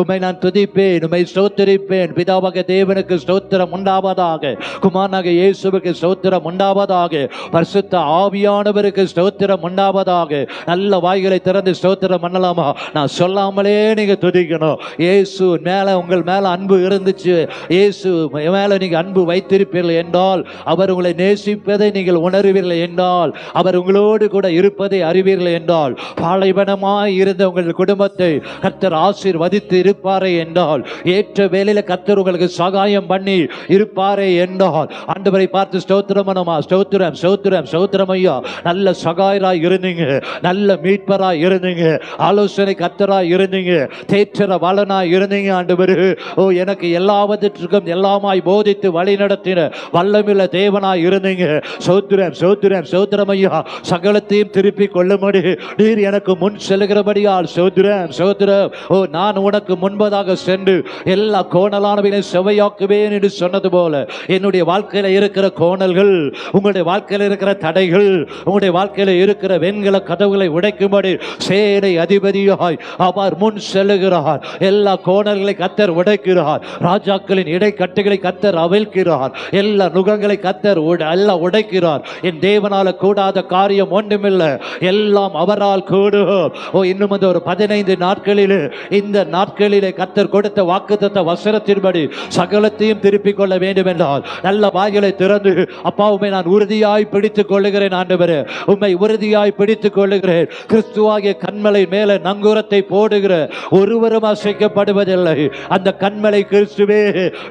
Speaker 1: உம்மை நான் துதிப்பேன், உம்மை ஸ்தோத்தரிப்பேன். பிதாவாக தேவனுக்கு ஸ்தோத்திரம் உண்டாவதாக, குமாரனாக இயேசுவுக்கு ஸ்தோத்திரம் உண்டாவதாக, பரிசுத்த ஆவியானவருக்கு ஸ்தோத்திரம் உண்டாவதாக. நல்ல வாய்களை திறந்து ஸ்தோத்திரம் பண்ணலாமா? நான் சொல்லாமலே நீங்க துதிக்கணும். இயேசு மேல, உங்கள் மேல அன்பு இருந்துச்சு, இயேசு மேல நீங்க அன்பு வைத்திருப்பீர்கள் என்றால், அவர் உங்களை நேசிப்பதை நீங்கள் உணர்வீர்கள் என்றால், அவர் உங்களோடு கூட இருப்பதை அறிவீர்கள் என்றால், பாலைவனமாய் இருந்த உங்கள் குடும்பத்தை கர்த்தர் ஆசீர்வதித்து இருப்பாரே என்றால், ஏற்ற வேளையில கர்த்தர் உங்களுக்கு சகாயம் பண்ணி இருப்பாரே என்றால், ஆண்டவரை பார்த்து ஸ்தோத்திரம் பண்ணுமா? ஸ்தோத்திரம் ஸ்தோத்திரம் ஸ்தோத்திரம் ஐயா. நல்ல சகாயராய் இருந்தீங்க, நல்ல மீட்பராய் இருந்தீங்க, ஆலோசனை கர்த்தராய் இருந்தீங்க, தேற்றர வளனாய் இருந்தீங்க ஆண்டவரே. ஓ, எனக்கு எல்லாவற்றிற்கும் எல்லாமாய் போதித்து வழி நடத்தின வல்லமில்ல தேவனாய் இருந்தீங்க. ஸ்தோத்திரம் ஸ்தோத்திரம் ஸ்தோத்திரம் ஐயா. சகலத்தையும் திருப்பி கொள்ளும்படி நீர் எனக்கு முன் செல்கிறபடியால் ஸ்தோத்திரம் ஸ்தோத்திரம். ஓ, நான் உனக்கு முன்பதாக சென்று எல்லா கோணலானவைகளை செவையாக்குவேன் என்று சொன்னது போல, என்னுடைய வாழ்க்கையில இருக்கிற கோணல்கள், உங்களுடைய வாழ்க்கையில இருக்கிற தடைகள், உங்களுடைய வாழ்க்கையில இருக்கிற வெண்கல கதவுகளை உடைக்கும்படி சேனை அதிபதியாய் அவர் முன் செல்லுகிறார். எல்லா கோணல்களை கர்த்தர் உடைக்கிறார். ராஜாக்களின் இடைக்கட்டுகளை கர்த்தர் அவிழ்க்கிறார். எல்லா நுகங்களை கர்த்தர் எல்லாம் உடைக்கிறார். என் தேவனால கூடாத காரியம் ஒன்றுமில்லை, எல்லாம் அவரால் கூடும். ஓ, இன்னும் அந்த ஒரு 15 நாட்களில், இந்த நாட்களிலே கர்த்தர் கொடுத்த வாக்குத்தத்த வசனத்தின்படி சகலத்தையும் திருப்பிக் கொள்ள வேண்டும் என்றால், நல்ல வாய்களை திறந்து, அப்பா உம்மை நான் உறுதியாய் பிடித்துக் கொள்ளுகிறேன் ஆண்டவரே, உம்மை உறுதியாய் பிடித்துக் கொள்ளுகிறேன். கிறிஸ்துவாகிய கண்மலை மேல நங்கூரத்தை போடுகிற ஒருவரும் அசைக்கப்படுவதில்லை. அந்த கண்மலை கிறிஸ்துவே.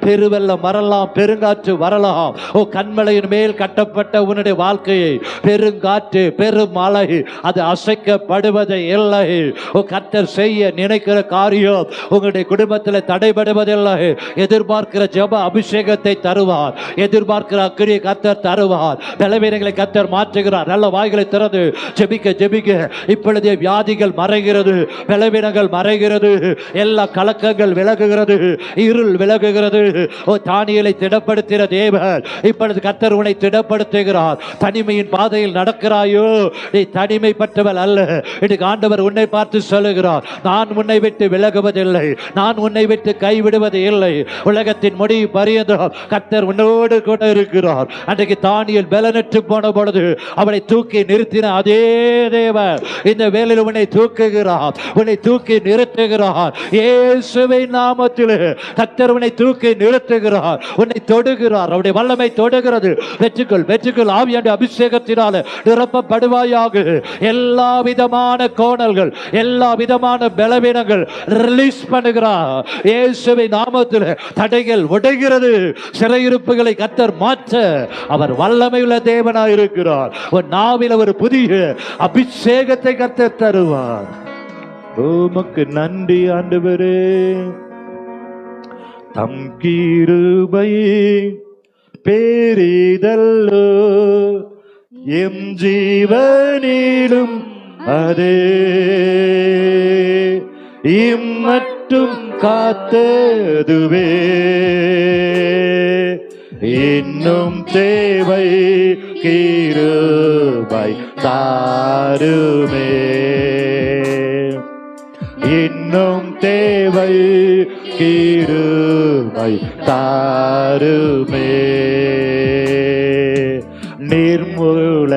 Speaker 1: பெருவெல்லம் வரலாம், பெருங்காற்று வரலாம். ஓ, கண்மலையின் மேல் கட்டப்பட்ட உன்னுடைய வாழ்க்கையை பெருங்காற்று பெருமழை அது அசைக்கப்படுவதை இல்லை. ஓ, கர்த்தர் செய்ய நினைக்கிற காரியம் உங்களுடைய குடும்பத்தில் தடைபடுவதில்லை. எதிர்பார்க்கிற ஜெப அபிஷேகத்தை தருவார், எதிர்பார்க்கிற அக்கிரியை கர்த்தர் தருவார். பலவீனங்களை கர்த்தர் மாற்றுகிறார். நல்ல வாய்களை திறந்து ஜெபிக்க ஜெபிக்க இப்பொழுதே வியாதிகள் மறைகிறது, பலவீனங்கள் மறைகிறது, எல்லா கலக்கங்கள் விலகுகிறது, இருள் விலகுகிறது. ஓ, தானியேலை திடப்படுத்தின தேவன் இப்பொழுது கர்த்தர் உன்னை திடப்படுத்துகிறார். தனிமையின் பாதையில் நடக்கிறாயோ, நீ தனிமைப்பட்டவள் அல்ல. இன்னைக்கு ஆண்டவர் உன்னை பார்த்து சொல்லுகிறார், நான் உன்னை விட்டு விலகுவதில்லை, நான் உன்னை விட்டு கைவிடுவது இல்லை. உலகத்தின் முடிவு பரியந்தம் கர்த்தர் உன்னோடு கூட இருக்கிறார். அன்றைக்கு தானியேல் பலனற்று போன பொழுது அவனை தூக்கி நிறுத்தின அதே தேவன் இந்த வேளையில் உன்னை தூக்குகிறார், உன்னை தூக்கி நிறுத்துகிறார். இயேசுவின் நாமத்தில் கர்த்தர் உன்னை தூக்கி நிறுத்துகிறார், உன்னை தொடுகிறார். அவருடைய வல்லமை தொடுகிறது. வெற்றிக்குள் வெற்றிக்குள் ஆவியாண்ட அபிஷேகத்தினால நிரப்பப்படுவாயாக. எல்லா விதமான கோணல்கள், எல்லா விதமான பலவீனங்கள் ரிலீஸ் பண்ணுகிறார். இயேசுவின் நாமத்தில் தடைகள் உடைகிறது. சிறையிருப்புகளை கர்த்தர் மாற்ற அவர் வல்லமையுள்ள தேவனாய் இருக்கிறார். ஒரு நாவில் ஒரு புதிய அபிஷேகத்தை கர்த்தர் தருவார். உமக்கு நன்றி ஆண்டவரே. தம் கிருபை பெரிதல்லோ, எம் ஜீவனிலும் அதே இம்மட்டும் காத்ததுவே. இன்னும் தேவை கிருபை தாருமே, இன்னும் தேவை கிருபை தாருமே. நிர்மூல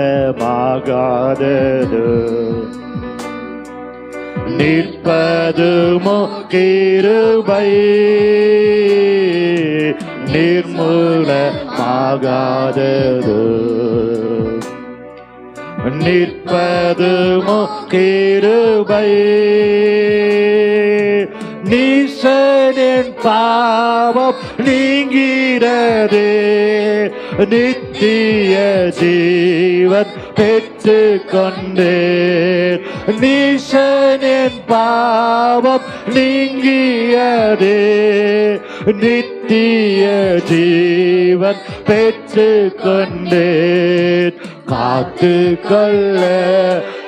Speaker 1: மாகாதது நிற்பதுமோ கிருபை நிர்மூலமாகாதது நிற்பதுமோ கிருபை நீசனின் பாவம் நீங்கிறது நித்திய ஜீவன் பெற்று கொண்டேன் நீசனின் பாவம் நீங்கியது நித்திய ஜீவன் பெற்று கொண்டேன் காத்து கொள்ள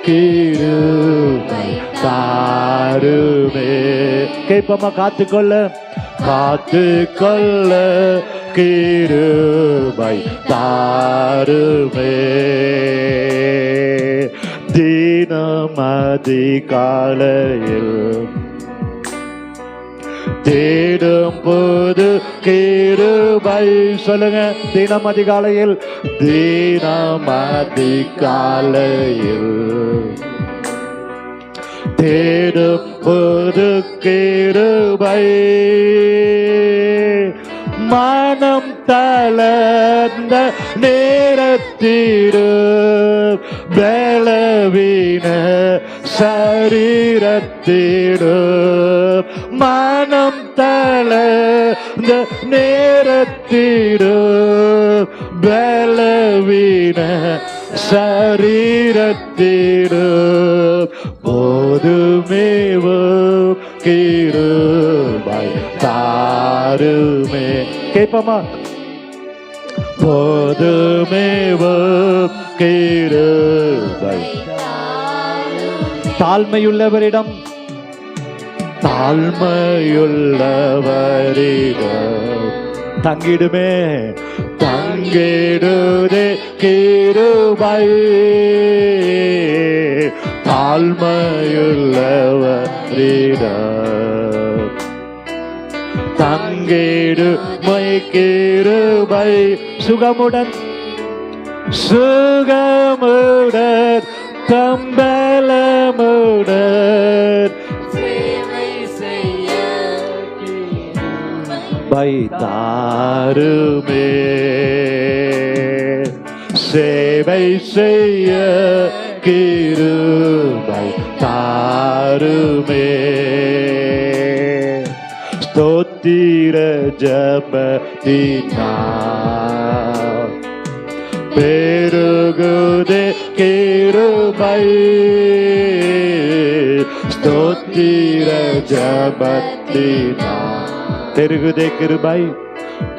Speaker 1: கிருபை தாருமே கேட்போமா காத்துக்கொள்ள காத்துக்கொள்ள கிருபை தாருமே தினம் அதிகாலையில் தேடும் போது கிருபை சொல்லுங்க தினம் அதிகாலையில் தினம் அதிகாலையில் தேடும் போது கிருபை மனம் தளர்ந்த நேரத்திரு பலவீன சரீரத்திரு மனம் தளர்ந்த நேரத்திரு பலவீன சரீரத்திரு போதுமேவும் கிருபை தாருமே கேட்போமா போதுமேவும் கிருபை தாழ்மையுள்ளவரிடம் தாழ்மையுள்ளவரிடம் தங்கிடுமே தங்கிடுதே கிருபை தாழ்மையுள்ளவரிடம் தங்கிடுமை கிருபை சுகமுடன் சுகமுடன் தம்பலமுடன் தாருமே சேவை செய்ய கிருபை தாருமே ஸ்தோத்திர ஜபத்தினா பெருகுதே கிருபை ஸ்தோத்திர ஜபத்தினா பெருகுதே கிருபை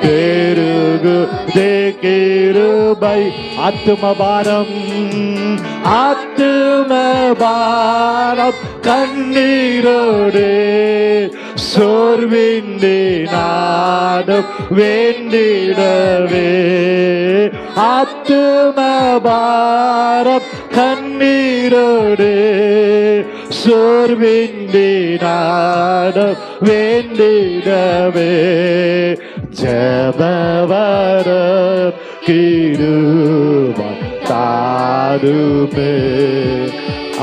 Speaker 1: பெருகுதே கிருபை ஆத்துமபாரம் கண்ணீரோடு சோர்வின்றி நாடும் வேண்டிடவே ஆத்துமபாரம் கண்ணீரோடு சோர்வின்றி நாடும் வேண்டிடவே ஜபவரம் கிருபை தாருமே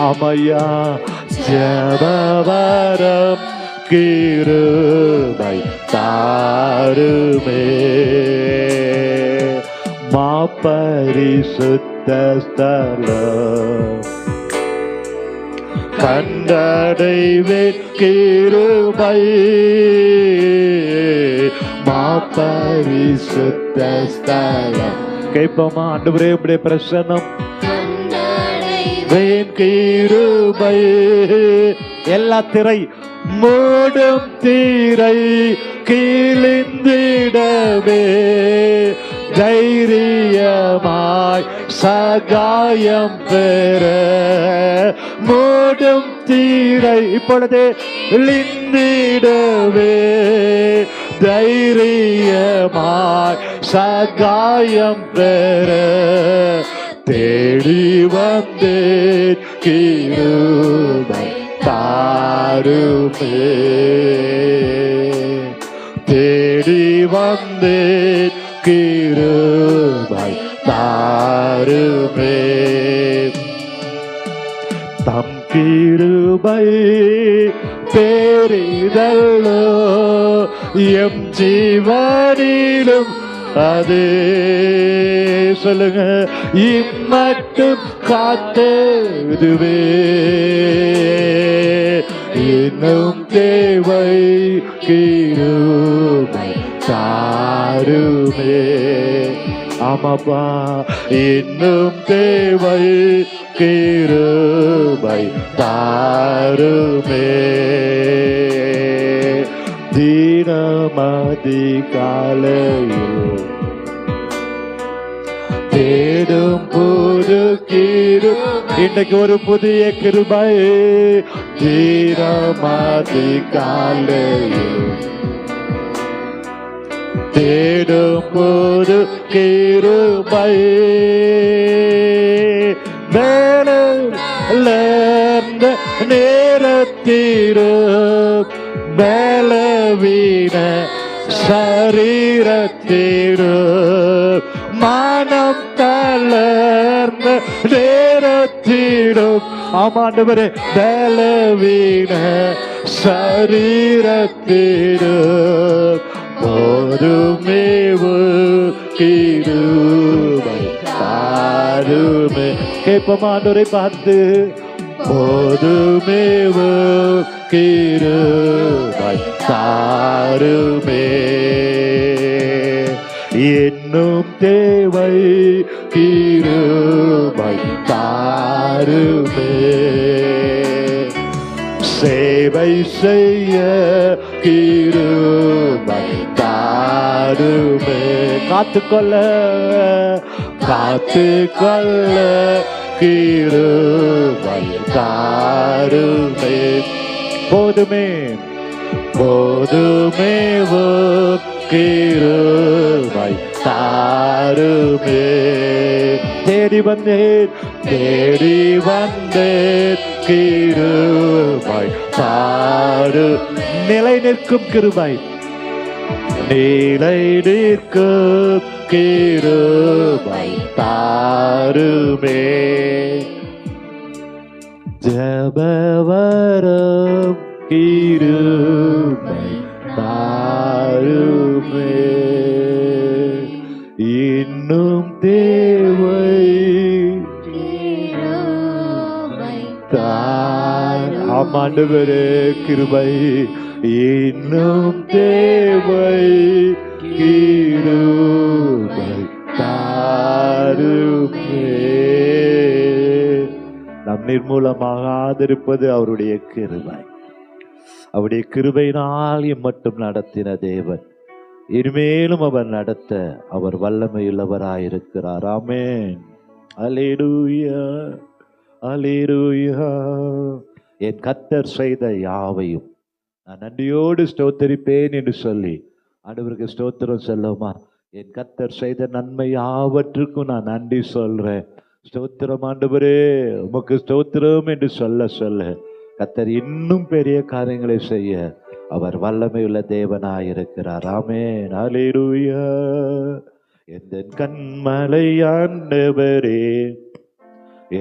Speaker 1: அம்மையா ஜபவரம் கிருபை தாருமே மா பரிசுத்த ஸ்தலம் கண்டடைவேன் கிருபை மா பரிசுத்த ஸ்தலம் கேட்போமா ஆண்டவரே உம்முடைய பிரசன்னம் வேன் கிருபை எல்லா திரை மூடும் தீரை கிழிந்திடவே தைரியமாய் சகாயம் பெற மூடும் தீரை இப்பொழுது லிந்திடவே தைரியமாய் சகாயம் பெற தேடி வந்தேன் கிருபை தாருமே தேடி வந்தேன் கிருபை தாருமே கிருபை பெரிதல்லோ எம் ஜீவனிலும் அது சொல்லுங்க இம்மட்டும் காத்ததுவே இன்னும் தேவை கிருபை தாருமே. ஆமாப்பா இன்னும் தேவை கிருபை தாருமே. தினமதி காலையில் தேடும் புது கிருபை இன்னைக்கு ஒரு புதிய கிருபை தினமதி காலையில் தேடும் புது கிருபை வேலர்ந்த நேரத்திரும் பலவீன சரீரத்திரும் மனம் தளர்ந்த நேரத்திடும் ஆமாண்டவரே பலவீன சரீரத்திடும் போதுமேவு கிருபை தாருமே. கேட்பமாண்டவரை பார்த்து போதுமேவு கிருபை தாருமே. இன்னும் தேவை கிருபை தாருமே. சேவை செய்ய கிருபை தாருமே. காத்துக்கொள்ள கிருபை தாருமே. போதுமே கிருபை தாருமே. தேடி வந்தேன் கிருபை தாரு. நிலை நிற்கும் கிருபை நிலை நிற்கும் கிருபை தாருமே. ஜபவரம் கிருபை தாருமே. இன்னும் தேவை ஆமாண்டவரே கிருபை இன்னும் தேவை கிருபை தாருமே. நம் நிர்மூலமாகாதிருப்பது அவருடைய கிருபை. அவருடைய கிருபையினால் மட்டும் நடத்தின தேவன் இனிமேலும் அவர் நடத்த அவர் வல்லமையுள்ளவராயிருக்கிறார். ஆமென். அல்லேலூயா அல்லேலூயா. என் கர்த்தர் செய்த யாவையும் நான் நன்றியோடு ஸ்தோத்தரிப்பேன் என்று சொல்லி ஆண்டவருக்கு ஸ்தோத்திரம் சொல்லுமா. என் கர்த்தர் செய்த நன்மை யாவற்றுக்கும் நான் நன்றி சொல்றேன். ஸ்தோத்திரம் ஆண்டவரே உமக்கு ஸ்தோத்திரம் என்று சொல்ல கர்த்தர் இன்னும் பெரிய காரியங்களை செய்ய அவர் வல்லமையுள்ள தேவனாயிருக்கிறார். ஆமென். அல்லேலூயா. எந்த கண்மலை ஆண்டவரே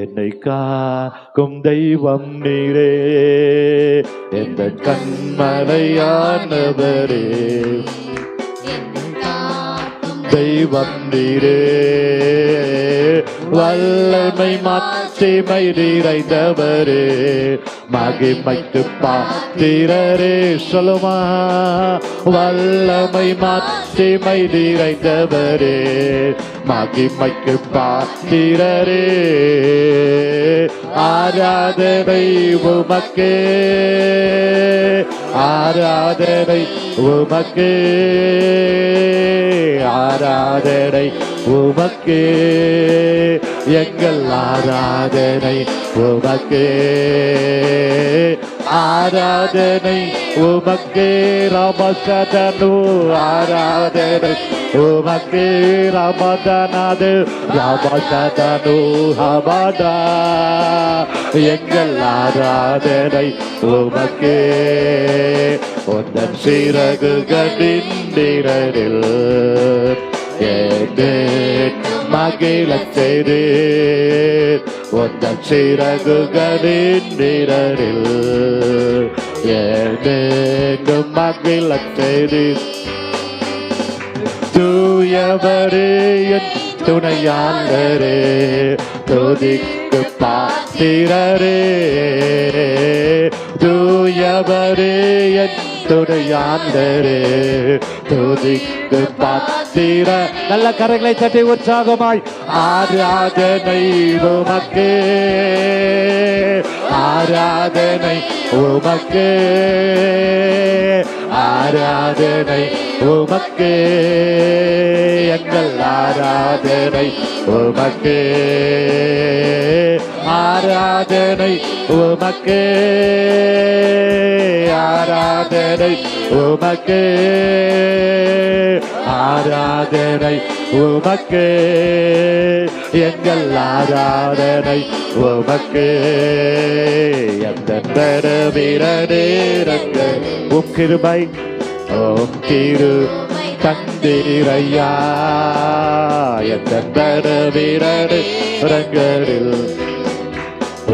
Speaker 1: என்னை காக்கும் தெய்வம் நீரே. எந்த கண்மலையானவரே தெய்வம் நீரே. வல்லமை மாட்சிமை நிறைந்தவரே மகிமைக்கு பாத்திரரே. சொல்லுமா. வல்லமை மாட்சிமை நிறைந்தவரே மகிமைக்கு பாத்திரரே. ஆராதனை உமக்கே ஆராதனை உமக்கே ஆராதனை உமக்கே எங்கள் ஆராதனை உமக்கே ஆராதனை உமக்கே. ராமசதனு ஆராதனை உமக்கே ராமதனாது ராமசதனு ஹமதா எங்கள் ஆராதனை உமக்கே. உந்தன் சிறகுகளின் நிழலில் மகிழச் செய்தீர் உந்தன் சிறகுகளின் நிழலில் என்னெங்கும் மகிழச் செய்தீர். தூயவரே என் துணையாளரே துதிக்கு பாத்திரரே தூயவரே என் துணையாளரே துதிக்கு பாத்திர. நல்ல கரங்களை தட்டி உற்சாகமாய் ஆராதனை உமக்கே ஆராதனை உமக்கே ஆராதனை உமக்கே எங்கள் ஆராதனை உமக்கே ஆராதனை உமக்கே ஆராதனை உமக்கே ஆராதனை உமக்கே எங்கள் ஆராதனை உமக்கே. எந்த வீரநேரங்க உம் கிருபை ஓம் கிரு தந்தீரையா எந்த வீரநேரங்களில்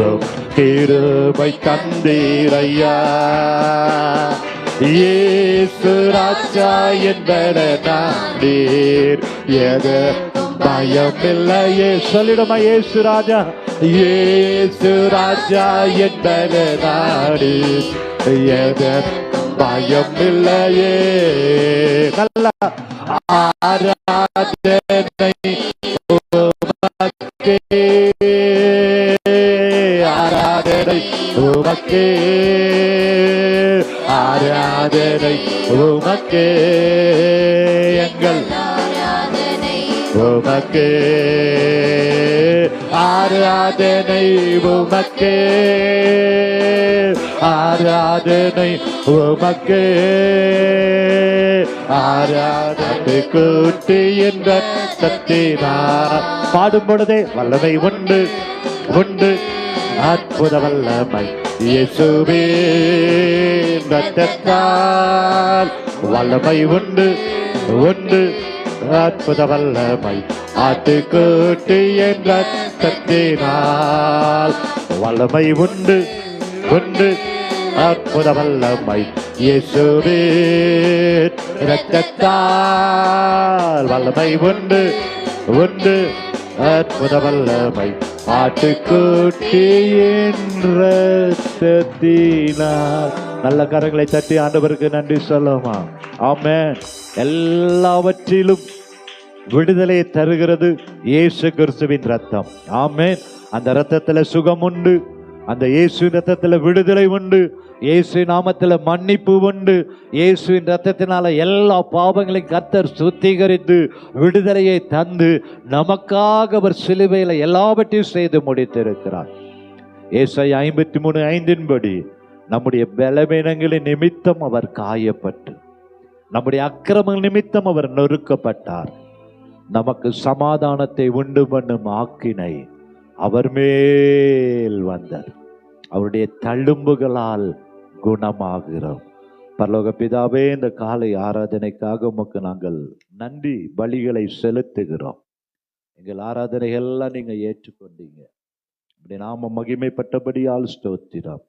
Speaker 1: ஓம் கிருபை தந்தீரையா. இயேசு ராஜா என்பன நாடீர் எது பயமில்லையே. சொல்லிடுமா இயேசு ராஜா இயேசு ராஜா என்பன நாடீர் எது பயமில்லையே. நல்ல ஆராதனை உமக்கே ஆராதனை உமக்கே ஆராதனை உமக்கே எங்கள்
Speaker 2: ஆராதனை
Speaker 1: உமக்கே ஆராதனை உமக்கே ஆராதனை உமக்கே ஆராதனை கூட்டி என்ற சத்தினார். பாடும் பொழுதே வல்லமை உண்டு உண்டு அற்புத வல்லமை இயேசுவே ரத்தத்தால் வல்லமை உண்டு உண்டு அற்புத வல்லமை ஆட்டுக்குட்டி என்ற ரத்தத்தினால் வல்லமை உண்டு உண்டு அற்புத வல்லமை இயேசுவே ரத்தத்தால் வல்லமை உண்டு உண்டு அற்புத வல்லமை ஆட்டுக்குட்டி என்ற ரத்தத்தினால். நல்ல கரங்களை தட்டி ஆண்டவருக்கு நன்றி சொல்லுமா. ஆமென். எல்லாவற்றிலும் விடுதலையை தருகிறது இயேசு கிறிஸ்துவின் ரத்தம். ஆமென். அந்த ரத்தத்துல சுகம் உண்டு, அந்த இயேசு ரத்தத்துல விடுதலை உண்டு, இயேசு நாமத்துல மன்னிப்பு உண்டு. இயேசுவின் ரத்தத்தினால எல்லா பாவங்களையும் கர்த்தர் சுத்திகரித்து விடுதலையை தந்து நமக்காக அவர் சிலுவையில எல்லாவற்றையும் செய்து முடித்திருக்கிறார். ஏசாயா 53:5 நம்முடைய பலவீனங்களின் நிமித்தம் அவர் காயப்பட்டு நம்முடைய அக்கிரமங்கள் நிமித்தம் அவர் நொறுக்கப்பட்டார். நமக்கு சமாதானத்தை உண்டு பண்ணும் ஆக்கினை அவர் மேல் வந்தது. அவருடைய தழும்புகளால் குணமாகிறோம். பரலோக பிதாவே, இந்த காலை ஆராதனைக்காக உமக்கு நாங்கள் நன்றி பலிகளை செலுத்துகிறோம். எங்கள் ஆராதனைகள் எல்லாம் நீங்க ஏற்றுக்கொண்டீங்க. அப்படி நாம மகிமைப்பட்டபடியால் ஸ்தோத்திரம்.